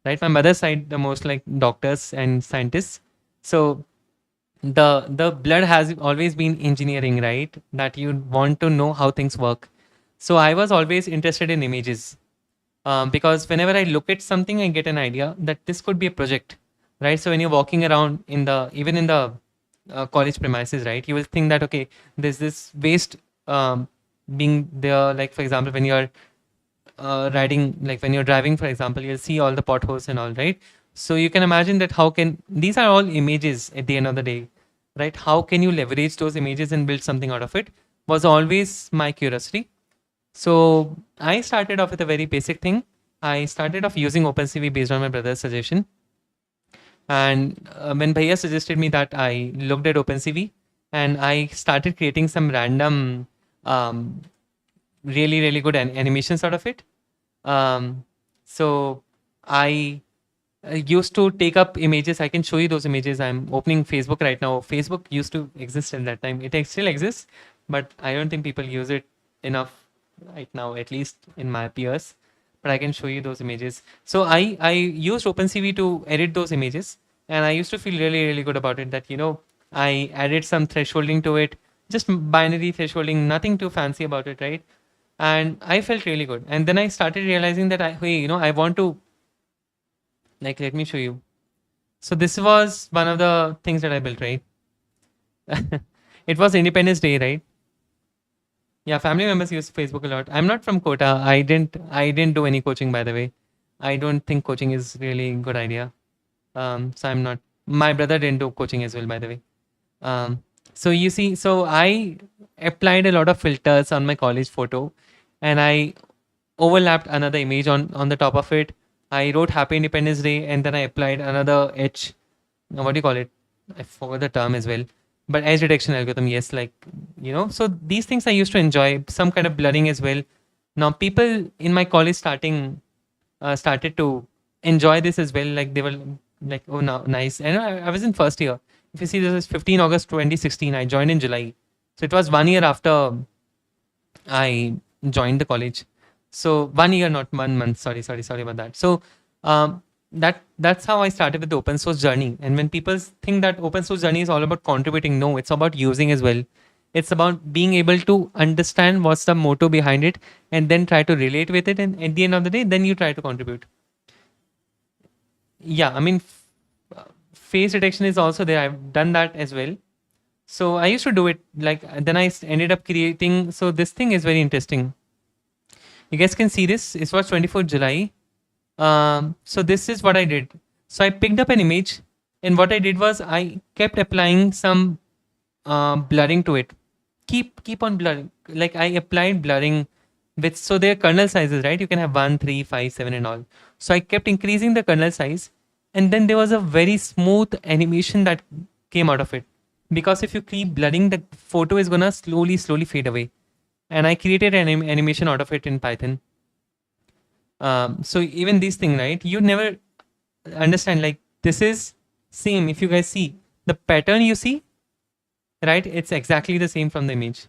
right? My mother's side, the most like doctors and scientists. So the blood has always been engineering, right? That you want to know how things work. So I was always interested in images because whenever I look at something, I get an idea that this could be a project, right? So when you're walking around in the even in the college premises, right, you will think that okay, there's this waste being there. Like for example, when you're riding, like when you're driving, for example, you'll see all the potholes and all, right? So you can imagine that how can these are all images at the end of the day, right? How can you leverage those images and build something out of it? Was always my curiosity. So I started off with a very basic thing. I started off using OpenCV based on my brother's suggestion. And when Bhaiya suggested me that, I looked at OpenCV and I started creating some random, really, really good animations out of it. So I used to take up images. I can show you those images. I'm opening Facebook right now. Facebook used to exist at that time. It still exists, but I don't think people use it enough right now, at least in my peers. But I can show you those images. So I used OpenCV to edit those images, and I used to feel really, really good about it. That I added some thresholding to it, just binary thresholding, nothing too fancy about it, right? And I felt really good. And then I started realizing that I want to, like, let me show you. So this was one of the things that I built, right? It was Independence Day, right? Yeah, family members use Facebook a lot. I'm not from Kota. I didn't do any coaching, by the way. I don't think coaching is really a good idea. So I'm not. My brother didn't do coaching as well, by the way. So you see, so I applied a lot of filters on my college photo, and I overlapped another image on the top of it. I wrote Happy Independence Day, and then I applied another edge. What do you call it? I forgot the term as well. But edge detection algorithm, yes, like So these things I used to enjoy. Some kind of blurring as well. Now people in my college started to enjoy this as well. Like they were like, oh, no, nice. And I was in first year. If you see, this is 15 August 2016. I joined in July, so it was 1 year after I joined the college. So 1 year, not 1 month. Sorry about that. So that's how I started with the open source journey. And when people think that open source journey is all about contributing, no, it's about using as well. It's about being able to understand what's the motto behind it and then try to relate with it. And at the end of the day, then you try to contribute. Yeah, I mean, face detection is also there. I've done that as well. So I used to do it like, then I ended up creating. So this thing is very interesting. You guys can see this. It was 24th July. So this is what I did. So I picked up an image, and what I did was I kept applying some blurring to it. Keep on blurring. Like I applied blurring with, so their kernel sizes, right? You can have 1, 3, 5, 7 and all. So I kept increasing the kernel size, and then there was a very smooth animation that came out of it. Because if you keep blurring, the photo is gonna slowly fade away. And I created an animation out of it in Python. So even this thing, right? You never understand, like this is same. If you guys see the pattern, you see, right? It's exactly the same from the image.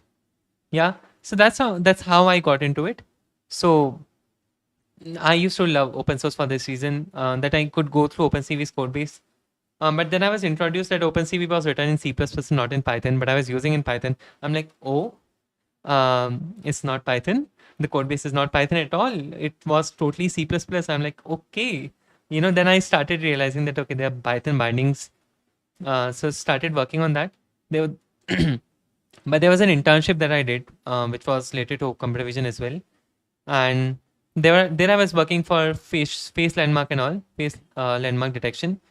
Yeah. So that's how I got into it. So I used to love open source for this reason, that I could go through OpenCV's code base. But then I was introduced that OpenCV was written in C++, not in Python, but I was using in Python. I'm like, oh, it's not Python. The code base is not Python at all. It was totally C++. I'm like, okay. Then I started realizing that, okay, there are Python bindings. So started working on that. There, but there was an internship that I did, which was related to computer vision as well. And there I was working for face landmark and all, face landmark detection.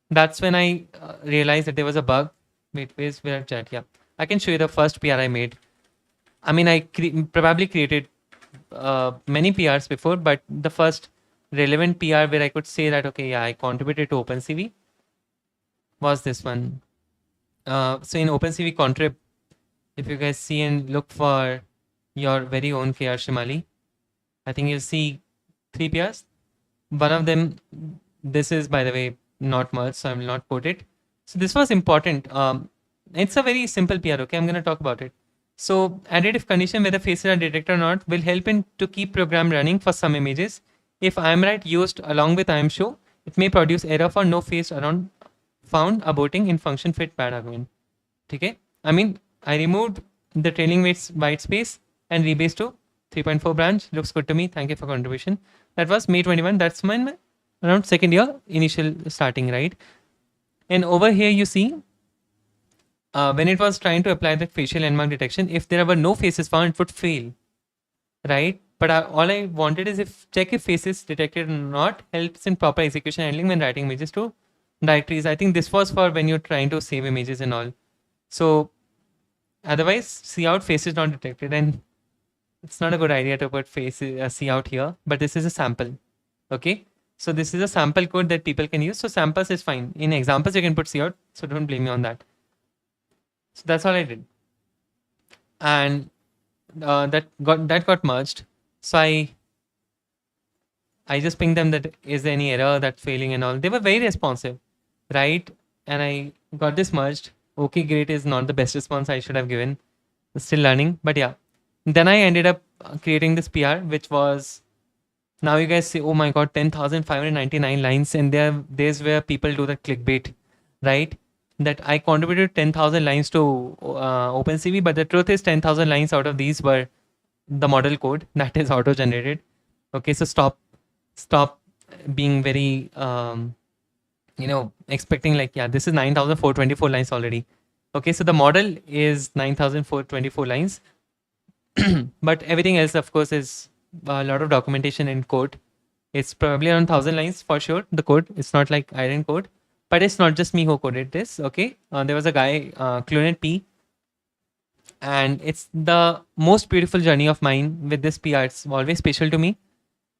That's when I realized that there was a bug. Wait, where's where chat? Yeah, I can show you the first PR I made. I mean, I probably created many PRs before, but the first relevant PR where I could say that, okay, yeah, I contributed to OpenCV was this one. So in OpenCV contrib, if you guys see and look for your very own PR Shimali, I think you'll see 3 PRs. One of them, this is by the way not merged, so I will not quote it. So this was important. It's a very simple PR. Okay, I'm going to talk about it. So additive condition whether faces are detected or not will help in to keep program running for some images. If I am right used along with I am show, it may produce error for no face around found aborting in function fit bad argument. Okay, I mean I removed the trailing white space and rebased to 3.4 branch. Looks good to me. Thank you for contribution. That was May 21. That's my around second year initial starting, right? And over here you see when it was trying to apply the facial landmark detection, if there were no faces found, it would fail, right? But all I wanted is if check if faces detected or not helps in proper execution handling when writing images to directories. I think this was for when you're trying to save images and all. So otherwise, see out faces not detected, and it's not a good idea to put faces see out here. But this is a sample, okay? So this is a sample code that people can use. So samples is fine. In examples, you can put see out. So don't blame me on that. So that's all I did, and that got merged. So I just pinged them that is there any error that's failing and all. They were very responsive, right? And I got this merged. Okay, great is not the best response I should have given. Still learning, but yeah. Then I ended up creating this PR, which was now you guys say, oh my god, 10,599 lines, and there's where people do the clickbait, right? That I contributed 10,000 lines to OpenCV, but the truth is 10,000 lines out of these were the model code that is auto generated. Okay, so stop being very expecting like, yeah, this is 9,424 lines already. Okay, so the model is 9,424 lines, but everything else of course is a lot of documentation and code. It's probably around 1,000 lines for sure, the code. It's not like iron code, but it's not just me who coded this. Okay, there was a guy, Clunet P, and it's the most beautiful journey of mine with this PR. It's always special to me,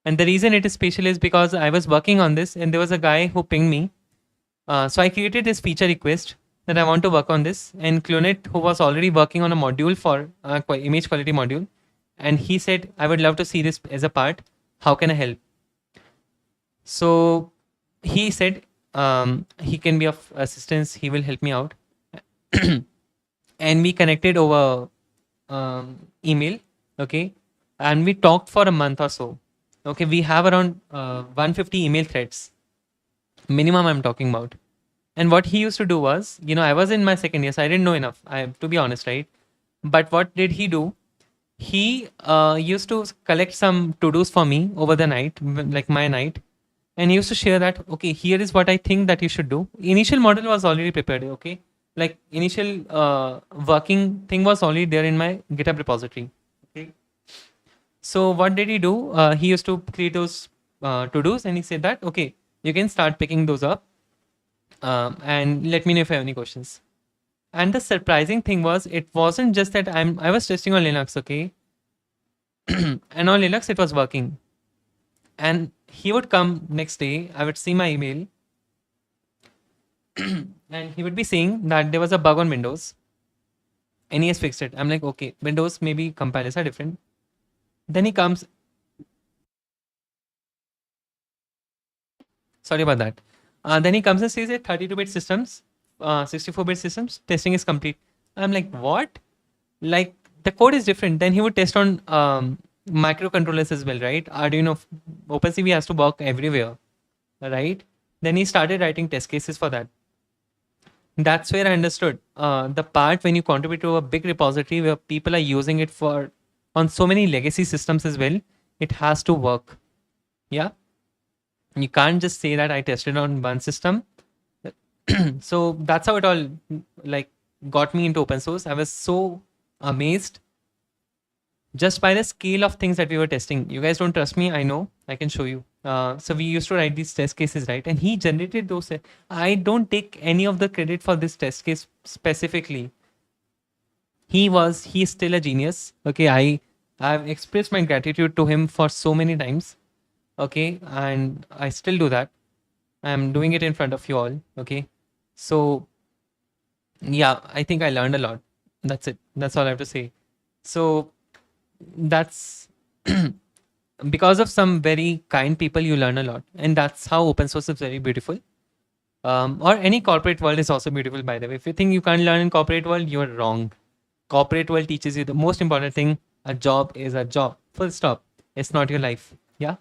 and the reason it is special is because I was working on this and there was a guy who pinged me. So I created this feature request that I want to work on this, and Clunet, who was already working on a module for image quality module, and he said, I would love to see this as a part. How can I help? So he said he can be of assistance. He will help me out. And we connected over email. Okay. And we talked for a month or so. Okay. We have around 150 email threads. Minimum I'm talking about. And what he used to do was, I was in my second year, so I didn't know enough, to be honest, right? But what did he do? He used to collect some to-dos for me over the night, like my night. And he used to share that, okay, here is what I think that you should do. Initial model was already prepared, okay? Like initial working thing was already there in my GitHub repository, okay? So what did he do? He used to create those to-dos and he said that, okay, you can start picking those up and let me know if you have any questions. And the surprising thing was, it wasn't just that I was testing on Linux, okay? And on Linux, it was working. And he would come next day, I would see my email, and he would be saying that there was a bug on Windows, and he has fixed it. I'm like, okay, Windows, maybe compilers are different. Then he comes, sorry about that. Then he comes and says that 32-bit systems, 64-bit systems, testing is complete. I'm like, what? Like, the code is different. Then he would test on microcontrollers as well, right? Arduino, OpenCV has to work everywhere, right? Then he started writing test cases for that. That's where I understood the part when you contribute to a big repository where people are using it for on so many legacy systems as well, it has to work. Yeah. You can't just say that I tested on one system. So that's how it all like got me into open source. I was so amazed just by the scale of things that we were testing. You guys don't trust me, I know. I can show you. So we used to write these test cases, right? And he generated those. I don't take any of the credit for this test case specifically. He's still a genius. Okay, I've expressed my gratitude to him for so many times. Okay, and I still do that. I'm doing it in front of you all. Okay, so yeah, I think I learned a lot. That's it. That's all I have to say. So that's because of some very kind people, you learn a lot, and that's how open source is very beautiful. Or any corporate world is also beautiful, by the way. If you think you can't learn in corporate world, you're wrong. Corporate world teaches you the most important thing: a job is a job. Full stop. It's not your life. Yeah.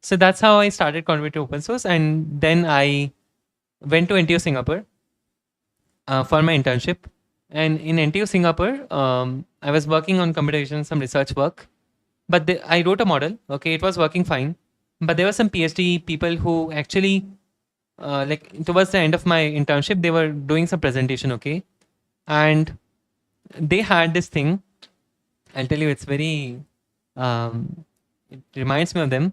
So that's how I started contributing to open source, and then I went to NTU Singapore for my internship. And in NTU Singapore, I was working on computer vision, some research work. But I wrote a model. Okay, it was working fine. But there were some PhD people who actually, like towards the end of my internship, they were doing some presentation. Okay, and they had this thing. I'll tell you, it's very. It reminds me of them.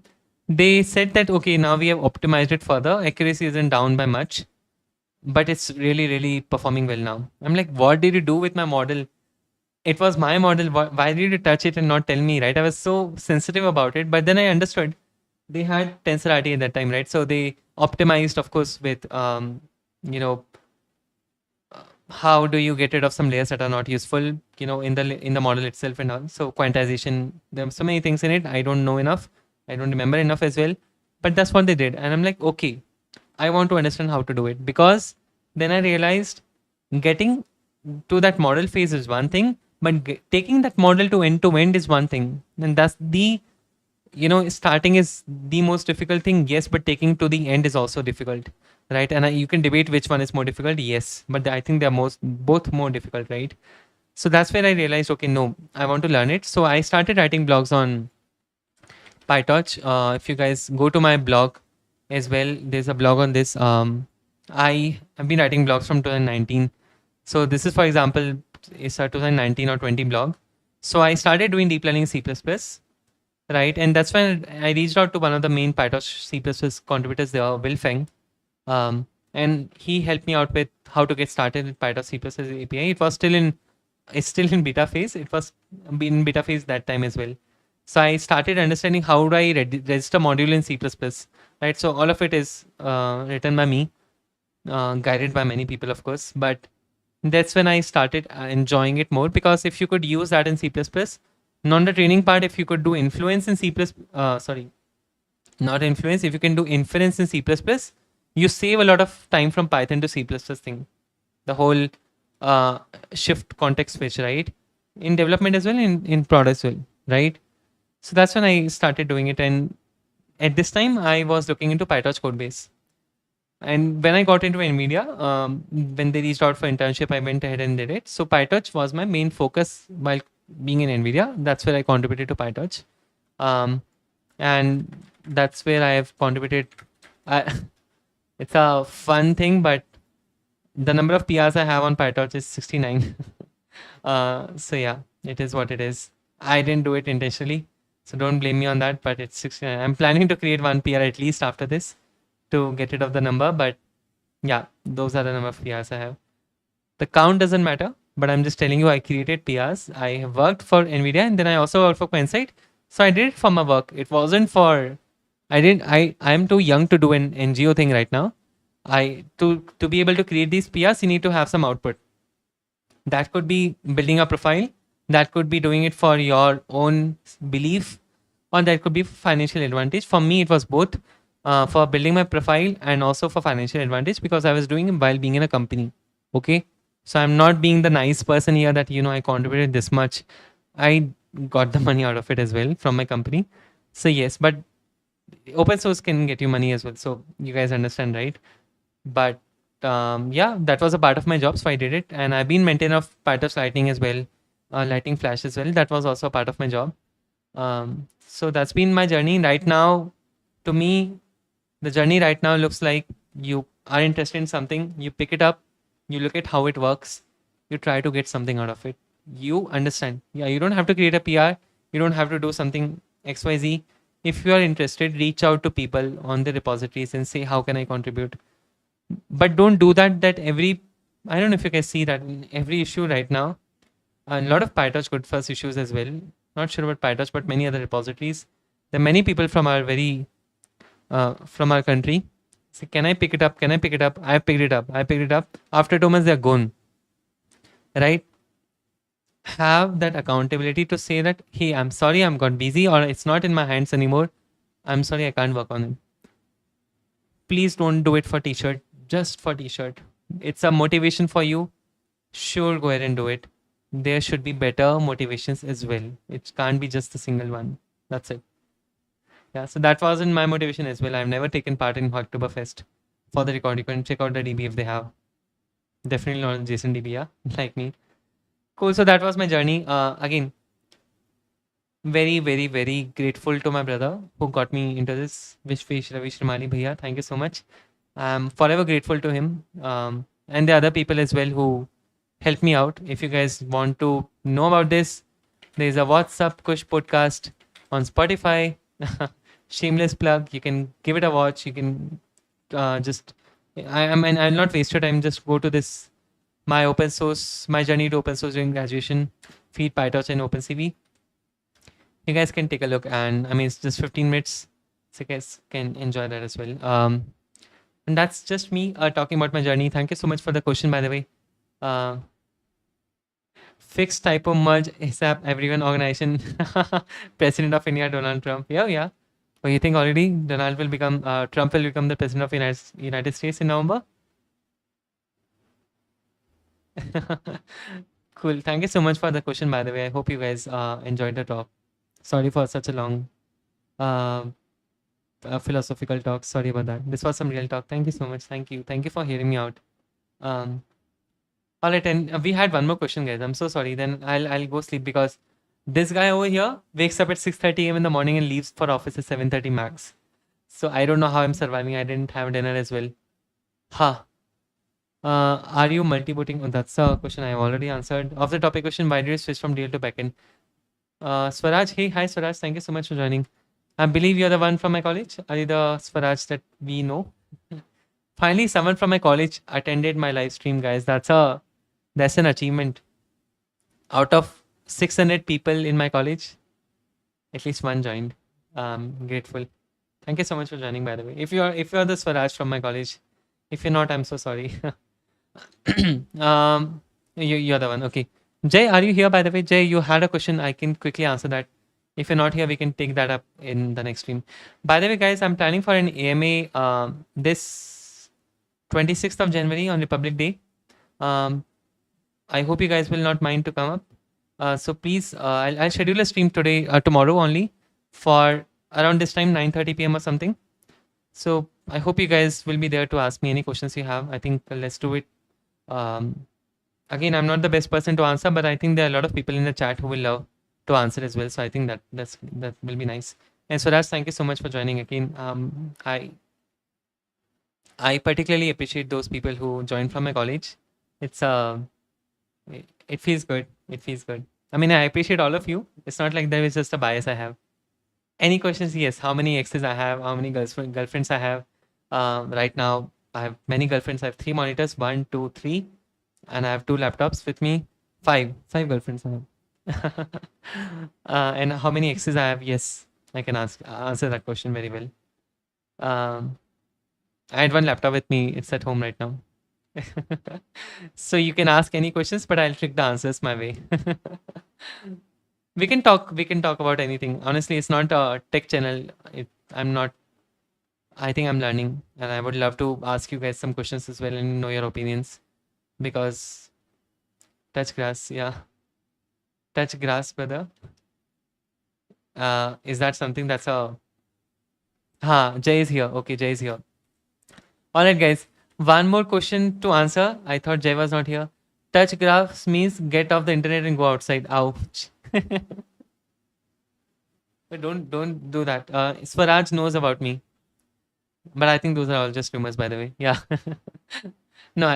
They said that okay, now we have optimized it further. Accuracy isn't down by much, but it's really performing well now. I'm like, what did you do with my model? It was my model. Why did you touch it and not tell me, right? I was so sensitive about it, but then I understood they had TensorRT at that time, right? So they optimized, of course, with you know, how do you get rid of some layers that are not useful, in the model itself and all. So quantization, there are so many things in it. I don't know enough. I don't remember enough as well, but that's what they did, and I'm like, okay, I want to understand how to do it, because then I realized getting to that model phase is one thing, but taking that model to end is one thing. And that's the, starting is the most difficult thing, yes, but taking to the end is also difficult, right? And you can debate which one is more difficult, yes, but I think they're both more difficult, right? So that's where I realized, okay, no, I want to learn it. So I started writing blogs on PyTorch. If you guys go to my blog as well, there's a blog on this. I have been writing blogs from 2019. So this is, for example, it's a 2019 or 20 blog. So I started doing deep learning in C++, right? And that's when I reached out to one of the main PyTorch C++ contributors there, Will Feng. And he helped me out with how to get started with PyTorch C++ API. It's still in beta phase. It was in beta phase that time as well. So I started understanding how do I register module in C++, right? So all of it is written by me, guided by many people, of course. But that's when I started enjoying it more, because if you could use that in C++, not the training part, if you could do influence in C++, not influence, if you can do inference in C++, you save a lot of time from Python to C++ thing. The whole shift context switch, right? In development as well, in prod as well, right? So that's when I started doing it. And at this time, I was looking into PyTorch codebase. And when I got into NVIDIA, when they reached out for internship, I went ahead and did it. So PyTorch was my main focus while being in NVIDIA. That's where I contributed to PyTorch. And that's where I have contributed. It's a fun thing, but the number of PRs I have on PyTorch is 69. So yeah, it is what it is. I didn't do it intentionally, so don't blame me on that, but it's 69. I'm planning to create one PR at least after this to get rid of the number, but yeah, those are the number of PRs I have. The count doesn't matter, but I'm just telling you, I created PRs. I have worked for NVIDIA, and then I also worked for Coincide. So I did it for my work. It wasn't for, I'm too young to do an NGO thing right now. To be able to create these PRs, you need to have some output. That could be building a profile. That could be doing it for your own belief, or that could be financial advantage. For me, it was both. For building my profile and also for financial advantage, because I was doing it while being in a company. Okay, so I'm not being the nice person here that I contributed this much. I got the money out of it as well from my company. So yes, but open source can get you money as well. So you guys understand, right? But yeah, that was a part of my job, so I did it. And I've been maintainer of PyTorch Lightning as well, Lightning Flash as well. That was also a part of my job. So that's been my journey right now. To me, the journey right now looks like you are interested in something, you pick it up, you look at how it works, you try to get something out of it. You understand. Yeah, you don't have to create a PR. You don't have to do something XYZ. if you are interested, reach out to people on the repositories and say, how can I contribute? But don't do that every, I don't know if you can see that in every issue right now. A lot of PyTorch good first issues as well. Not sure about PyTorch, but many other repositories. There are many people from our from our country. Say, can I pick it up? Can I pick it up? I picked it up. I picked it up. After 2 months, they're gone. Right? Have that accountability to say that, hey, I'm sorry, I'm got busy, or it's not in my hands anymore. I'm sorry, I can't work on it. Please don't do it for t-shirt, just for t-shirt. It's a motivation for you. Sure, go ahead and do it. There should be better motivations as well. It can't be just a single one. That's it. Yeah, so that wasn't my motivation as well. I've never taken part in Oktoberfest. For the record, you can check out the DB if they have. Definitely not Jason DB, yeah, like me. Cool. So that was my journey. Again, very, very, very grateful to my brother who got me into this. Vishwesh Ravi Shrimali Bhaiya. Thank you so much. I'm forever grateful to him. And the other people as well who helped me out. If you guys want to know about this, there's a WhatsApp Kush podcast on Spotify. Shameless plug. You can give it a watch. You can just, I mean, I'll not waste your time. Just go to this, my journey to open source during graduation, feed PyTorch and OpenCV. You guys can take a look, and I mean, it's just 15 minutes, so you guys can enjoy that as well. And that's just me talking about my journey. Thank you so much for the question, by the way. Fixed typo merge ASAP everyone organization. President of India, Donald Trump. Yeah, yeah. Well, you think already Trump will become the president of United States in November? Cool. Thank you so much for the question, by the way. I hope you guys enjoyed the talk. Sorry for such a long uh, philosophical talk. Sorry about that. This was some real talk. Thank you so much. Thank you. Thank you for hearing me out. Um, all right, and we had one more question, guys. I'm so sorry. Then I'll go sleep because this guy over here wakes up at 6:30 a.m. in the morning and leaves for office at 7:30 max. So I don't know how I'm surviving. I didn't have dinner as well. Huh. Are you multi-booting? Oh, that's a question I have already answered. Off the topic question, why did you switch from DL to backend? Swaraj, hey, hi Swaraj. Thank you so much for joining. I believe you're the one from my college. Are you the Swaraj that we know? Finally, someone from my college attended my live stream, guys. That's an achievement. Out of 600 people in my college, at least one joined. Grateful. Thank you so much for joining, by the way. If you're the Swaraj from my college, if you're not, I'm so sorry. You're the one. Okay. Jay, are you here, by the way? Jay, you had a question. I can quickly answer that. If you're not here, we can take that up in the next stream. By the way, guys, I'm planning for an AMA this 26th of January on Republic Day. I hope you guys will not mind to come up. So please, I'll schedule a stream tomorrow only for around this time, 9:30 p.m. or something. So I hope you guys will be there to ask me any questions you have. I think let's do it. Again, I'm not the best person to answer, but I think there are a lot of people in the chat who will love to answer as well. So I think that will be nice. And Swaraj, thank you so much for joining again. I particularly appreciate those people who joined from my college. It feels good. It feels good. I mean, I appreciate all of you. It's not like there is just a bias I have. Any questions? Yes. How many exes I have? How many girlfriends I have? Right now, I have many girlfriends. I have 3 monitors, 1, 2, 3, and I have 2 laptops with me. 5 girlfriends I have. And how many exes I have? Yes, I can answer that question very well. I had 1 laptop with me. It's at home right now. So you can ask any questions, but I'll trick the answers my way. We can talk about anything. Honestly, it's not a tech channel. I think I'm learning, and I would love to ask you guys some questions as well and know your opinions, because touch grass, yeah. Touch grass, brother. Is that something that's Jay is here. Okay, Jay is here. All right, guys. One more question to answer. I thought Jay was not here. Touch graphs means get off the internet and go outside. Ouch. But don't do that. Swaraj knows about me, but I think those are all just rumors, by the way. Yeah. No,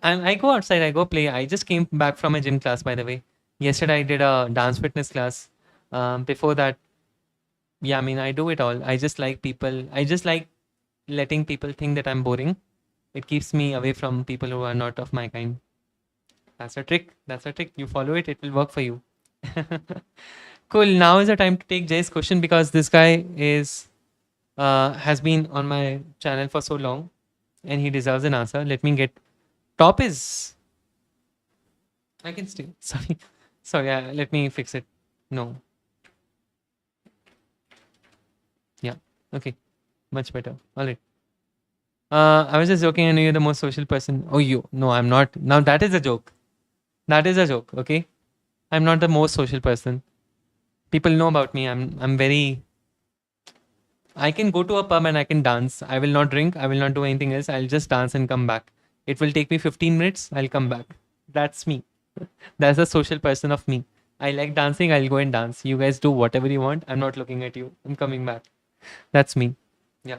I go outside. I go play. I just came back from a gym class, by the way. Yesterday I did a dance fitness class. Before that, Yeah, I mean, I do it all. I just like people. I just like letting people think that I'm boring. It keeps me away from people who are not of my kind. That's a trick. That's a trick. You follow it, it will work for you. Cool. Now is the time to take Jay's question because this guy is has been on my channel for so long and he deserves an answer. Let me get top is I can still sorry. Sorry, let me fix it. No. Yeah. Okay. Much better. All right. I was just joking. I know you're the most social person. Oh, you. No, I'm not. Now that is a joke. That is a joke. Okay. I'm not the most social person. People know about me. I'm very. I can go to a pub and I can dance. I will not drink. I will not do anything else. I'll just dance and come back. It will take me 15 minutes. I'll come back. That's me. That's the social person of me. I like dancing. I'll go and dance. You guys do whatever you want. I'm not looking at you. I'm coming back. That's me. Yeah.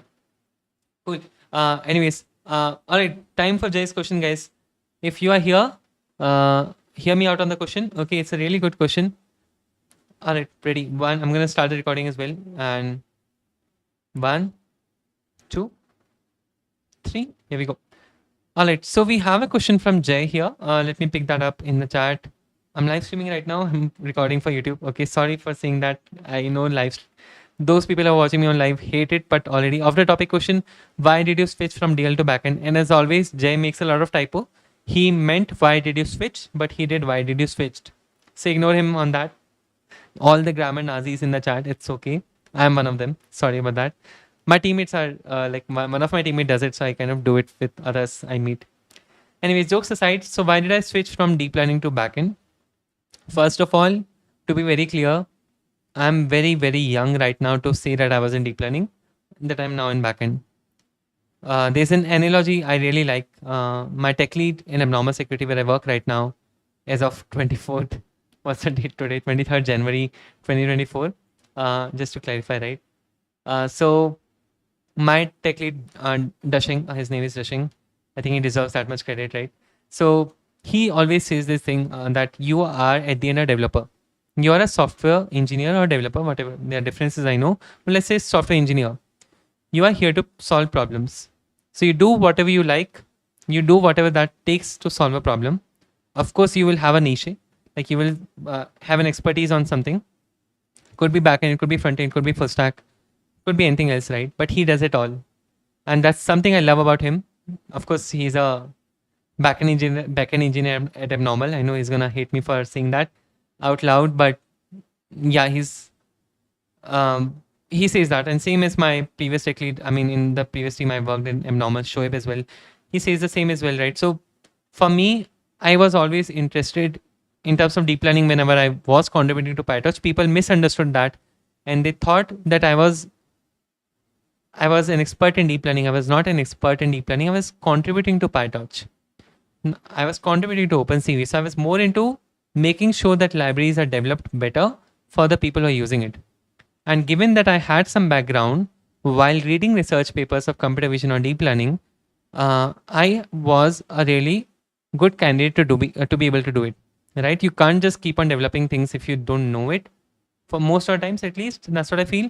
Cool. Anyways, all right. Time for Jay's question, guys. If you are here, hear me out on the question. Okay, it's a really good question. All right, ready. One. I'm gonna start the recording as well. And 1, 2, 3. Here we go. All right. So we have a question from Jay here. Let me pick that up in the chat. I'm live streaming right now. I'm recording for YouTube. Okay. Sorry for saying that. I know those people who are watching me on live hate it, but already off the topic question, why did you switch from DL to backend? And as always, Jay makes a lot of typo. He meant why did you switch, but he did why did you switched. So ignore him on that. All the grammar Nazis in the chat, it's okay. I'm one of them. Sorry about that. My teammates are one of my teammates does it, so I kind of do it with others I meet. Anyways, jokes aside, so why did I switch from deep learning to backend? First of all, to be very clear, I'm very, very young right now to say that I was in deep learning, that I'm now in backend. There's an analogy I really like. My tech lead in abnormal security where I work right now, as of 24th, what's the date today? 23rd January 2024. Just to clarify, right? So my tech lead, Dashing, his name is Dashing. I think he deserves that much credit, right? So he always says this thing that you are at the end a developer. You are a software engineer or developer, whatever. There are differences I know. But let's say software engineer. You are here to solve problems. So you do whatever you like. You do whatever that takes to solve a problem. Of course, you will have a niche. Like you will have an expertise on something. Could be backend, it could be front end, could be full stack, could be anything else, right? But he does it all. And that's something I love about him. Of course, he's a backend engineer at Abnormal. I know he's gonna hate me for saying that out loud, but yeah, he says that. And same as my previous tech lead. I mean, in the previous team I worked in Abnormal, Shoaib as well. He says the same as well, right? So for me, I was always interested in terms of deep learning whenever I was contributing to PyTorch. People misunderstood that and they thought that I was an expert in deep learning. I was not an expert in deep learning. I was contributing to PyTorch. I was contributing to OpenCV. So I was more into making sure that libraries are developed better for the people who are using it. And given that I had some background while reading research papers of computer vision or deep learning, I was a really good candidate to be able to do it. Right? You can't just keep on developing things if you don't know it. For most of the times, at least, that's what I feel.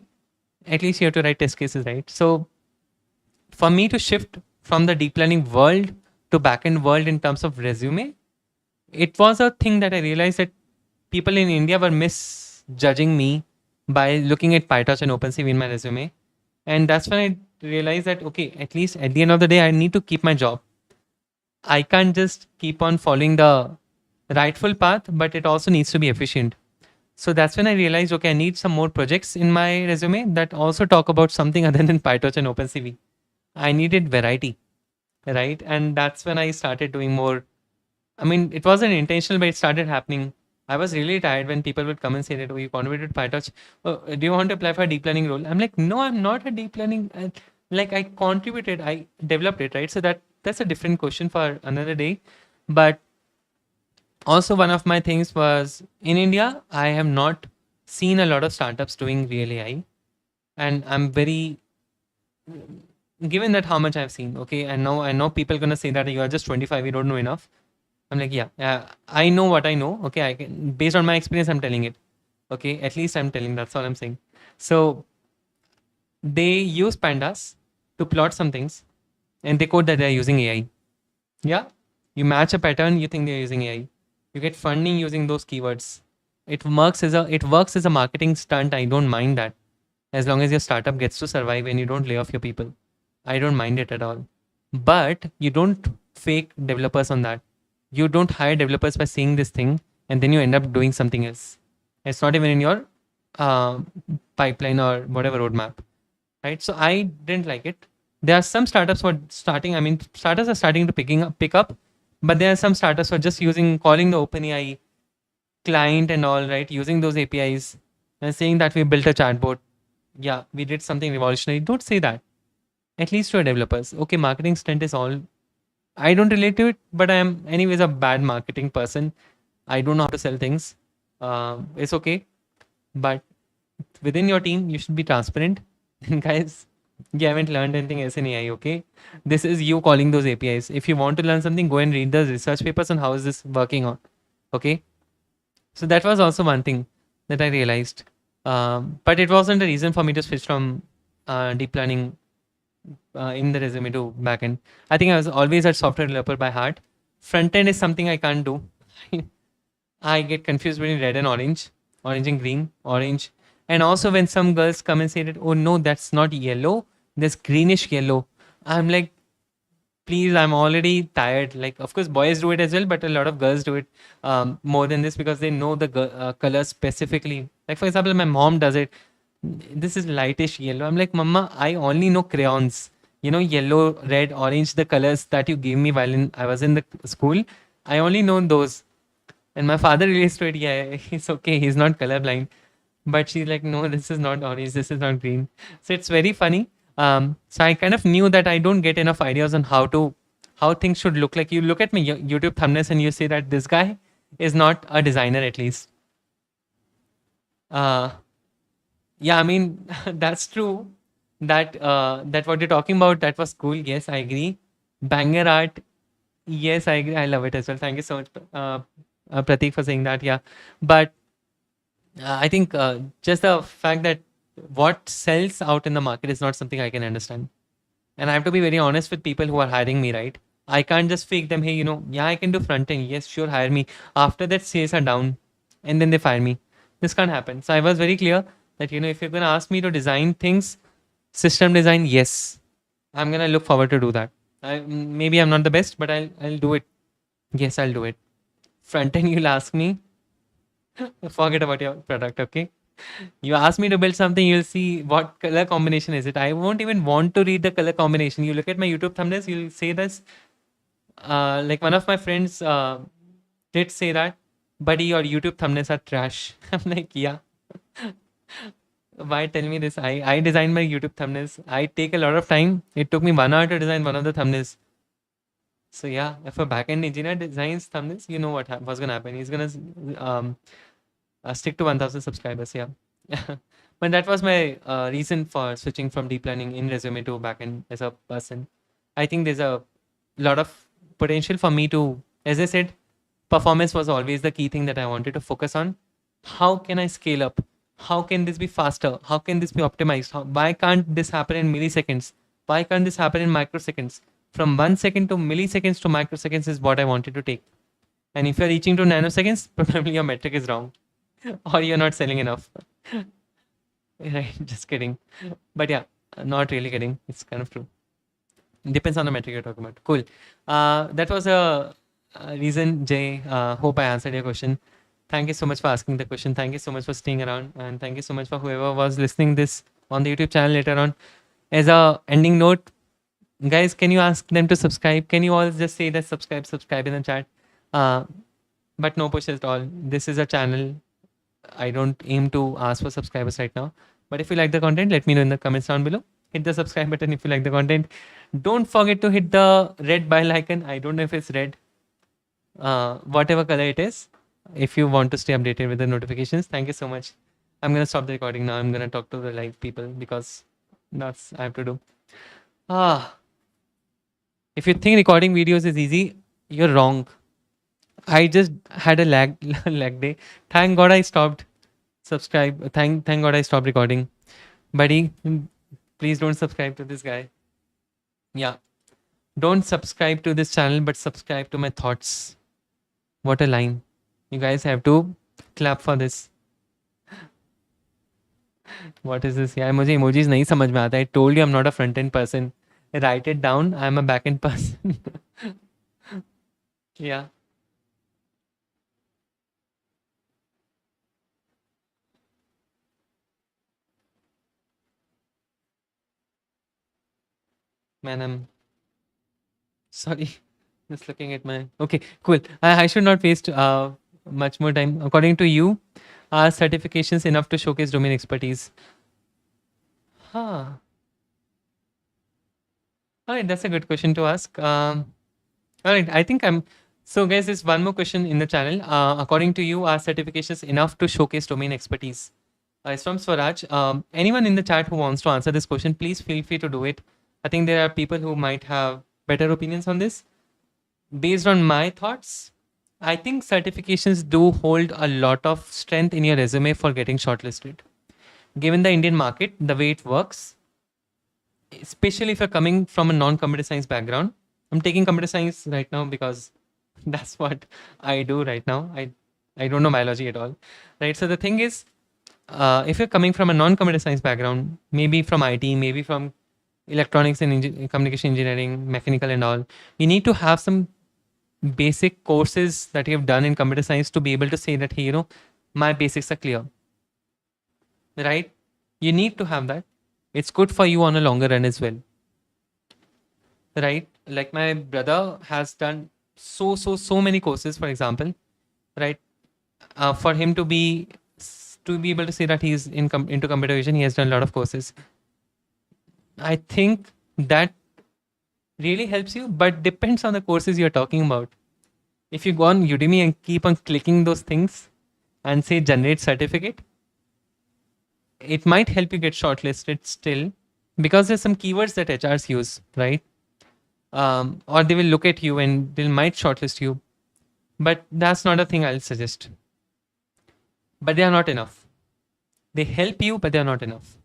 At least you have to write test cases, right? So for me to shift from the deep learning world to backend world in terms of resume, it was a thing that I realized that people in India were misjudging me by looking at PyTorch and OpenCV in my resume. And that's when I realized that, okay, at least at the end of the day, I need to keep my job. I can't just keep on following the rightful path, but it also needs to be efficient. So that's when I realized, okay, I need some more projects in my resume that also talk about something other than PyTorch and OpenCV. I needed variety, right? And that's when I started doing more. I mean, it wasn't intentional, but it started happening. I was really tired when people would come and say that, oh, you contributed to PyTorch. Oh, do you want to apply for a deep learning role? I'm like, no, I'm not a deep learning. I contributed, I developed it, right? So that's a different question for another day. But also one of my things was in India, I have not seen a lot of startups doing real AI. And I'm very, given that how much I've seen, okay, I know people gonna say that you are just 25, you don't know enough. I'm like, yeah, I know what I know. Okay, based on my experience, I'm telling it. Okay, at least I'm telling, that's all I'm saying. So they use pandas to plot some things, and they quote that they're using AI. Yeah, you match a pattern, you think they're using AI. You get funding using those keywords. It works as a marketing stunt. I don't mind that, as long as your startup gets to survive and you don't lay off your people. I don't mind it at all. But you don't fake developers on that. You don't hire developers by seeing this thing and then you end up doing something else. It's not even in your uh, pipeline or whatever roadmap, right? So I didn't like it. There are some startups who are starting. I mean, startups are starting to pick up, but there are some startups who are just calling the OpenAI client and all, right, using those APIs and saying that we built a chatbot. Yeah, we did something revolutionary. Don't say that. At least to our developers. Okay, marketing stunt is all. I don't relate to it, but I am anyways a bad marketing person. I don't know how to sell things. It's okay, but within your team, you should be transparent. And guys, you haven't learned anything else in AI. Okay, this is you calling those APIs. If you want to learn something, go and read the research papers on how is this working on. Okay, so that was also one thing that I realized. But it wasn't a reason for me to switch from deep learning in the resume to backend. I think I was always a software developer by heart. Front end is something I can't do. I get confused between red and orange, orange and green, orange. And also when some girls come and say that, oh no, that's not yellow, there's greenish yellow. I'm like, please, I'm already tired. Like, of course, boys do it as well, but a lot of girls do it more than this because they know the color specifically. Like, for example, my mom does it. This is lightish yellow. I'm like, Mama, I only know crayons. You know, yellow, red, orange, the colors that you gave me while I was in the school. I only know those. And my father relates to it. Yeah, he's okay. He's not colorblind. But she's like, no, this is not orange. This is not green. So it's very funny. So I kind of knew that I don't get enough ideas on how things should look like. You look at my YouTube thumbnails and you say that this guy is not a designer at least. Uh, yeah, I mean that's true. That what you're talking about, that was cool. Yes, I agree. Banger art. Yes, I agree. I love it as well. Thank you so much, Pratik, for saying that. Yeah, but I think just the fact that what sells out in the market is not something I can understand. And I have to be very honest with people who are hiring me, right? I can't just fake them, hey, yeah, I can do front end. Yes, sure, hire me. After that, sales are down and then they fire me. This can't happen. So I was very clear that, if you're going to ask me to design things, system design, yes, I'm going to look forward to do that. Maybe I'm not the best, but I'll do it. Yes, I'll do it. Front end, you'll ask me, forget about your product, okay? You ask me to build something, you'll see what color combination is it. I won't even want to read the color combination. You look at my YouTube thumbnails, you'll say this. Like one of my friends did say that, buddy, your YouTube thumbnails are trash. I'm like, yeah. Why tell me this? I design my YouTube thumbnails. I take a lot of time. It took me 1 hour to design one of the thumbnails. So yeah, if a backend engineer designs thumbnails, you know what's gonna happen. He's gonna stick to 1,000 subscribers. Yeah. But that was my reason for switching from deep learning in resume to backend as a person. I think there's a lot of potential for me to, as I said, performance was always the key thing that I wanted to focus on. How can I scale up? How can this be faster? How can this be optimized? Why can't this happen in milliseconds? Why can't this happen in microseconds? From 1 second to milliseconds to microseconds is what I wanted to take. And if you're reaching to nanoseconds, probably your metric is wrong or you're not selling enough. Right, just kidding. But yeah, not really kidding. It's kind of true. Depends on the metric you're talking about. Cool. That was a reason, Jay. Hope I answered your question. Thank you so much for asking the question. Thank you so much for staying around. And thank you so much for whoever was listening this on the YouTube channel later on. As a ending note, guys, can you ask them to subscribe? Can you all just say that subscribe in the chat? But no push at all. This is a channel. I don't aim to ask for subscribers right now. But if you like the content, let me know in the comments down below. Hit the subscribe button if you like the content. Don't forget to hit the red bell icon. I don't know if it's red. Whatever color it is. If you want to stay updated with the notifications. Thank you so much. I'm going to stop the recording now. I'm going to talk to the live people because that's I have to do. If you think recording videos is easy, you're wrong. I just had a lag day. Thank God I stopped subscribe. Thank God I stopped recording, buddy. Please don't subscribe to this guy. Yeah. Don't subscribe to this channel, but subscribe to my thoughts. What a line. You guys have to clap for this. What is this? Yeah, मुझे emojis नहीं समझ में आता. I told you I'm not a front end person. Write it down. I'm a back end person. Yeah. Man, I'm sorry. Just looking at my. Okay, cool. I should not waste much more time. According to you, are certifications enough to showcase domain expertise? Huh. All right, that's a good question to ask. All right, I think I'm. So, guys, there's one more question in the channel. According to you, are certifications enough to showcase domain expertise? It's from Swaraj. Anyone in the chat who wants to answer this question, please feel free to do it. I think there are people who might have better opinions on this. Based on my thoughts, I think certifications do hold a lot of strength in your resume for getting shortlisted. Given the Indian market, the way it works, especially if you're coming from a non-computer science background. I'm taking computer science right now because that's what I do right now. I don't know biology at all, right? So the thing is, if you're coming from a non-computer science background, maybe from IT, maybe from electronics and communication engineering, mechanical and all, you need to have some basic courses that you have done in computer science to be able to say that, hey, my basics are clear, right? You need to have that. It's good for you on a longer run as well, right? Like my brother has done so many courses, for example, right? For him to be able to say that he's into computer vision, he has done a lot of courses. I think that really helps you, but depends on the courses you're talking about. If you go on Udemy and keep on clicking those things and say generate certificate, it might help you get shortlisted still, because there's some keywords that HRs use, right? Or they will look at you and they might shortlist you, but that's not a thing I'll suggest. But they are not enough. They help you, but they are not enough.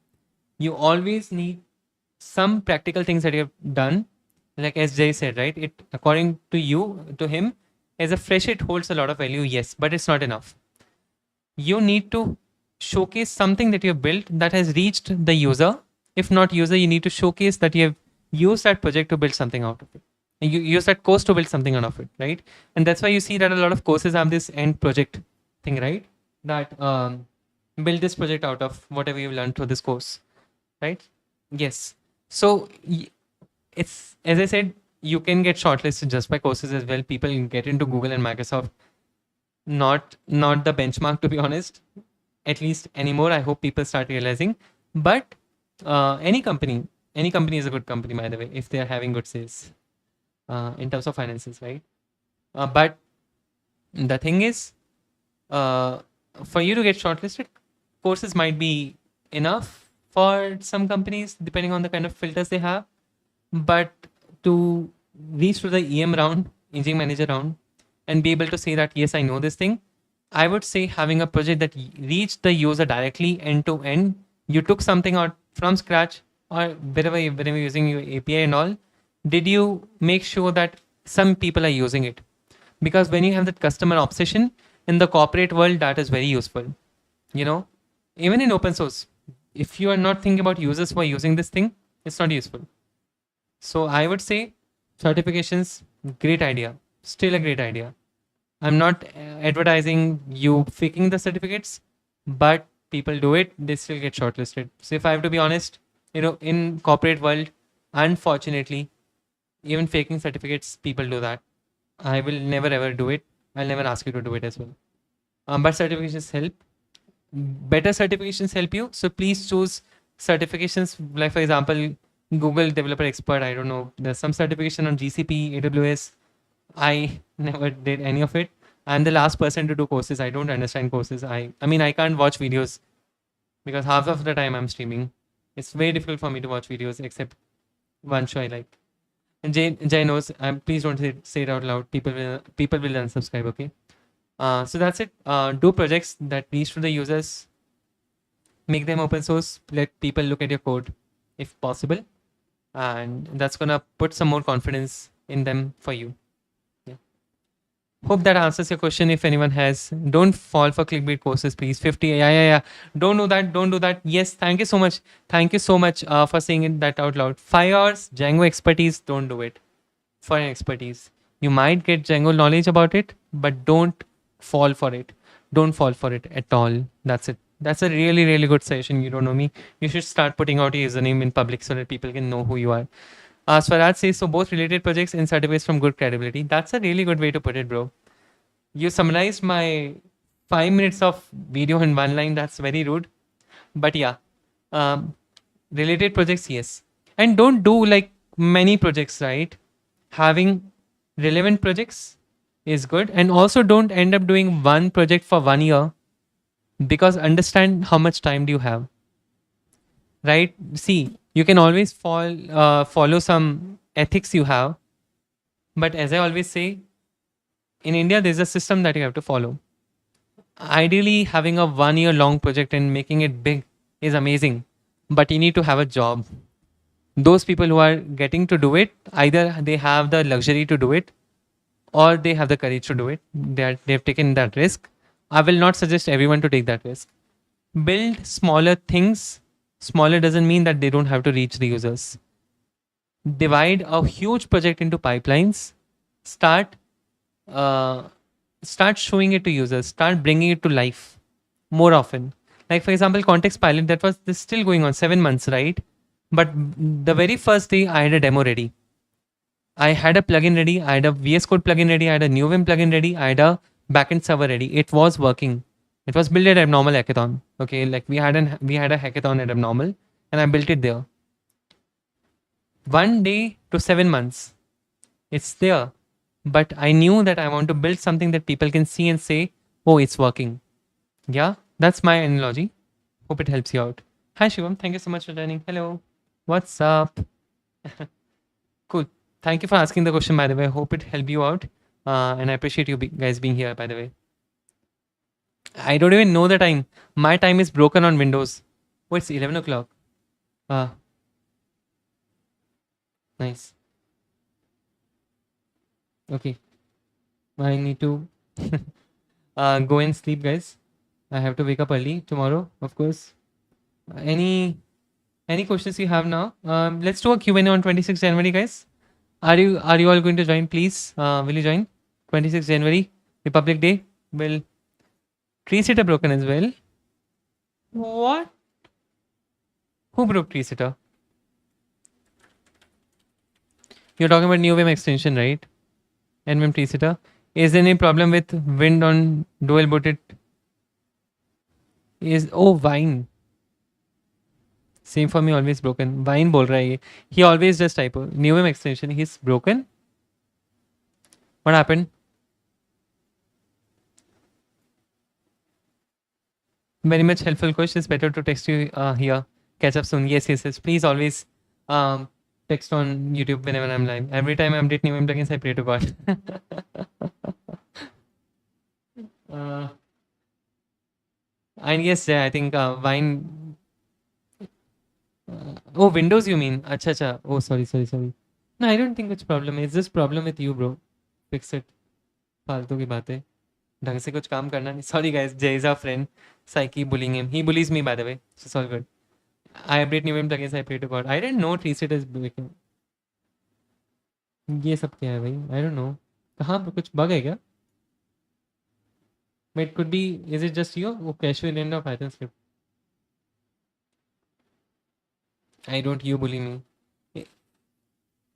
You always need some practical things that you have done. Like as Jay said, right? It, according to you, to him, as a fresh, it holds a lot of value, yes, but it's not enough. You need to showcase something that you have built that has reached the user. If not user, you need to showcase that you have used that project to build something out of it. And you use that course to build something out of it, right? And that's why you see that a lot of courses have this end project thing, right? That build this project out of whatever you've learned through this course, right? Yes. So it's, as I said, you can get shortlisted just by courses as well. People get into Google and Microsoft. Not the benchmark, to be honest, at least anymore. I hope people start realizing. But any company is a good company, by the way, if they are having good sales in terms of finances, right? But the thing is, for you to get shortlisted, courses might be enough for some companies, depending on the kind of filters they have. But to reach to the EM round, engineering manager round, and be able to say that, yes, I know this thing, I would say having a project that reached the user directly end to end, you took something out from scratch, or wherever you're using your API and all, did you make sure that some people are using it? Because when you have that customer obsession in the corporate world, that is very useful. Even in open source, if you are not thinking about users who are using this thing, it's not useful. So I would say certifications, great idea. Still a great idea. I'm not advertising you faking the certificates, but people do it, they still get shortlisted. So if I have to be honest, in corporate world, unfortunately, even faking certificates, people do that. I will never ever do it. I'll never ask you to do it as well. But certifications help. Better certifications help you. So please choose certifications, like for example, Google Developer Expert. I don't know. There's some certification on GCP, AWS. I never did any of it. I'm the last person to do courses. I don't understand courses. I mean, I can't watch videos because half of the time I'm streaming. It's very difficult for me to watch videos except one show I like. And Jay knows. Please don't say it out loud. People will unsubscribe. Okay. So that's it. Do projects that reach to the users. Make them open source. Let people look at your code. if possible, and that's gonna put some more confidence in them for you. Yeah. Hope that answers your question. If anyone has, don't fall for clickbait courses, please. 50. Yeah, yeah, yeah. Don't do that. Don't do that. Yes. Thank you so much. Thank you so much for saying it that out loud. 5 hours Django expertise. Don't do it for an expertise. You might get Django knowledge about it, but don't fall for it. Don't fall for it at all. That's it. That's a really, really good suggestion. You don't know me. You should start putting out your username in public so that people can know who you are. Swaraj says, so both related projects and certificates from good credibility. That's a really good way to put it, bro. You summarized my 5 minutes of video in one line. That's very rude. But yeah, um, related projects, yes. And don't do like many projects, right? Having relevant projects is good. And also don't end up doing one project for 1 year, because understand how much time do you have, right? See, you can always follow some ethics you have. But as I always say, in India, there's a system that you have to follow. Ideally, having a 1 year long project and making it big is amazing, but you need to have a job. Those people who are getting to do it, either they have the luxury to do it or they have the courage to do it. They've taken that risk. I will not suggest everyone to take that risk. Build smaller things. Smaller doesn't mean that they don't have to reach the users. Divide a huge project into pipelines. Start uh, start showing it to users. Start bringing it to life more often. Like for example, context pilot, that was this still going on 7 months, right? But the very first day I had a demo ready. I had a plugin ready. I had a VS Code plugin ready. I had a NeoVim plugin ready. I had a backend server ready. It was working. It was built at Abnormal Hackathon. Okay, like we had a hackathon at Abnormal, and I built it there. 1 day to 7 months, it's there. But I knew that I want to build something that people can see and say, "Oh, it's working." Yeah, that's my analogy. Hope it helps you out. Hi Shivam, thank you so much for joining. Hello, what's up? Cool. Thank you for asking the question, by the way. Hope it helped you out. And I appreciate you guys being here, by the way. I don't even know the time. My time is broken on Windows. Oh, it's 11 o'clock. Ah, nice. Okay. I need to go and sleep, guys. I have to wake up early tomorrow, of course. Any questions you have now? Let's do a Q&A on 26th January, guys. Are you all going to join, please? Will you join? 26th January, Republic Day. Will tree sitter broken as well? What? Who broke tree sitter? You're talking about NeoVim extension, right? NVim tree sitter. Is there any problem with wind on dual booted? Vine. Same for me, always broken. Vine bol raha hai ye. He always does typo. NeoVim extension, he's broken. What happened? Very much helpful question. It's better to text you here. Catch up soon. Yes, yes, yes. Please always text on YouTube whenever I'm live. Every time I update NeoVim plugins, I pray to God. And yes, I think Vine. Oh, Windows, you mean? Acha, acha. Oh, sorry, sorry, sorry. No, I don't think it's problem. It's just problem with you, bro. Fix it. फालतू की बातें. ढंग से कुछ काम करना नहीं. Sorry, guys. Jay is our friend. Psyche bullying him. He bullies me, by the way. So it's all good. I update new plugins. I pray to God. I didn't know reset is breaking. ये सब क्या है भाई? I don't know. कहाँ पर कुछ bug है क्या? But it could be. Is it just you? वो casual end of Python script. I don't. You bully me.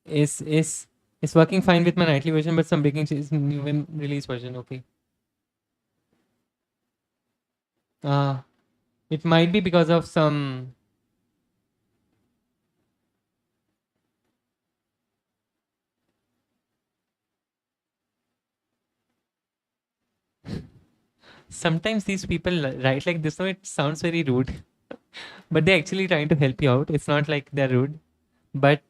Is working fine with my nightly version, but some breaking changes in new release version. Okay. It might be because of some. Sometimes these people write like this, so it sounds very rude. But they're actually trying to help you out. It's not like they're rude. But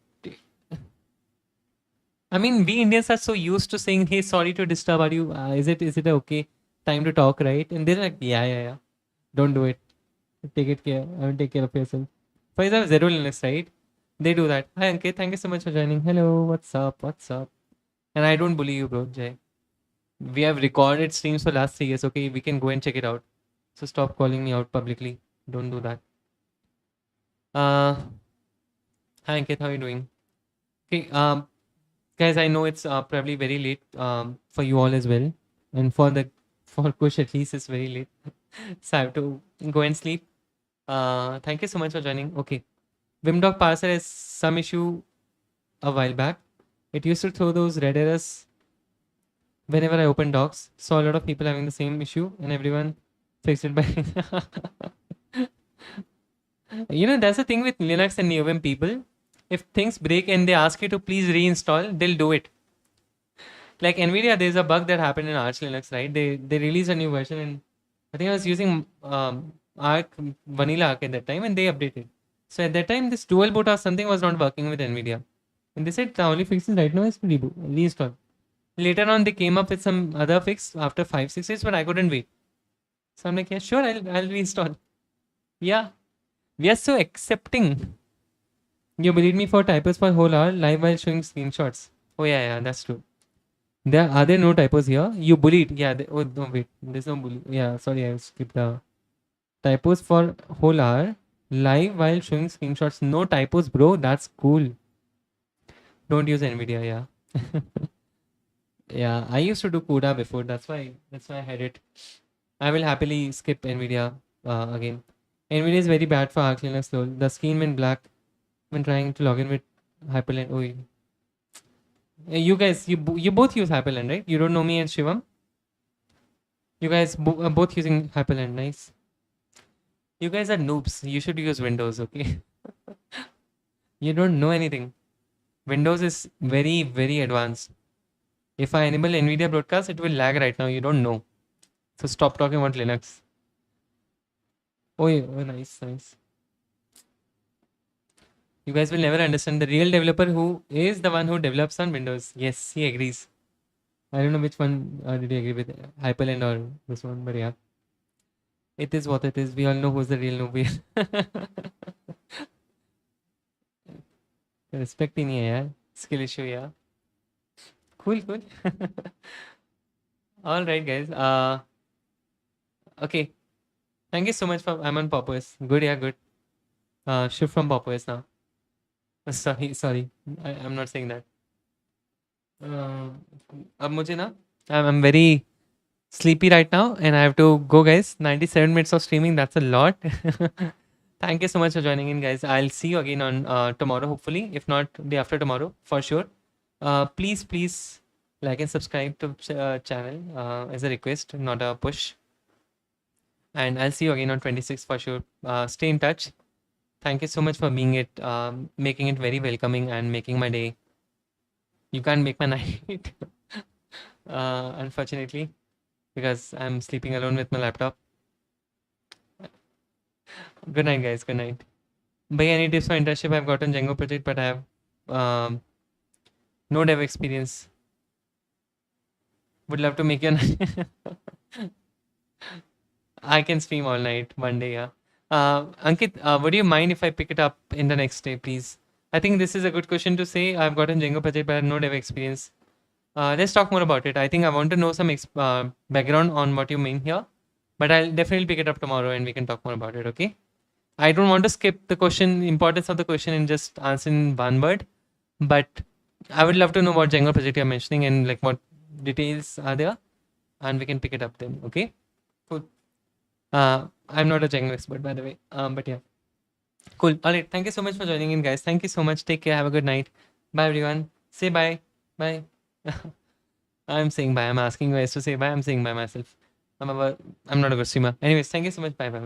I mean, we Indians are so used to saying, "Hey, sorry to disturb. Are you? Is it okay time to talk?" Right? And they're like, "Yeah, yeah, yeah. Don't do it. Take it care. I will take care of yourself." For example, zero illness, right? They do that. Hi Ankit, thank you so much for joining. Hello, what's up? What's up? And I don't bully you, bro, Jay. We have recorded streams for last 3 years. Okay, we can go and check it out. So stop calling me out publicly. Don't do that. Hi Ankit, how are you doing? Okay, guys, I know it's probably very late for you all as well, and for Kush at least it's very late, so I have to go and sleep. Thank you so much for joining. Okay, Vimdoc parser has some issue a while back. It used to throw those red errors whenever I open docs. Saw a lot of people having the same issue, and everyone fixed it by. That's the thing with Linux and NeoVim people. If things break and they ask you to please reinstall, they'll do it. Like Nvidia, there's a bug that happened in Arch Linux, right? They released a new version, and I think I was using Arc Vanilla Arc at that time, and they updated. So at that time, this dual boot or something was not working with Nvidia, and they said the only fix right now is to reinstall. Later on, they came up with some other fix after 5-6 days, but I couldn't wait. So I'm like, yeah, sure, I'll reinstall. Yeah, we are so accepting. You believe me for typos for whole hour live while showing screenshots. Oh yeah, that's true. Are there no typos here? You bullied. Yeah. Oh no, wait. There's no bully. Yeah. Sorry, I skipped the typos for whole hour live while showing screenshots. No typos, bro. That's cool. Don't use Nvidia. Yeah. Yeah. I used to do CUDA before. That's why I had it. I will happily skip Nvidia again. Nvidia is very bad for Arch Linux though. The screen went black when trying to log in with Hyperland. Oh, you guys, you both use Hyperland, right? You don't know me and Shivam. You guys are both using Hyperland. Nice. You guys are noobs. You should use Windows, okay? You don't know anything. Windows is very, very advanced. If I enable NVIDIA broadcast, it will lag right now. You don't know. So stop talking about Linux. Oh, yeah. Oh, nice, nice. You guys will never understand the real developer who is the one who develops on Windows. Yes, he agrees. I don't know which one did he agree with, Hyperland or this one, but yeah. It is what it is. We all know who's the real noob. Respect in here, skill issue, yeah. Cool. All right, guys. Okay. Thank you so much for. I'm on Popeyes. Good, yeah, good. Shift from Popeyes now. Sorry. I'm not saying that. अब मुझे ना I'm very sleepy right now and I have to go, guys. 97 minutes of streaming, that's a lot. Thank you so much for joining in, guys. I'll see you again on tomorrow, hopefully. If not, day after tomorrow, for sure. Please like and subscribe to channel as a request, not a push. And I'll see you again on 26 for sure. Stay in touch. Thank you so much for making it very welcoming and making my day. You can't make my night, unfortunately, because I'm sleeping alone with my laptop. Good night, guys. Good night. By any tips for internship, I've gotten Django project, but I have no dev experience. Would love to make you. I can stream all night one day, yeah. Ankit, would you mind if I pick it up in the next day, please? I think this is a good question to say. I've gotten Django project, but I have no dev experience. Let's talk more about it. I think I want to know some background on what you mean here, but I'll definitely pick it up tomorrow and we can talk more about it, okay? I don't want to skip the question, importance of the question, and just answer in one word, but I would love to know what Django project you're mentioning and like what details are there, and we can pick it up then, okay? Cool. I'm not a Django expert, by the way, but yeah. Cool. All right. Thank you so much for joining in, guys. Thank you so much. Take care. Have a good night. Bye, everyone. Say bye. Bye. I'm saying bye. I'm asking you guys to say bye. I'm saying bye myself. I'm not a good streamer. Anyways, thank you so much. Bye.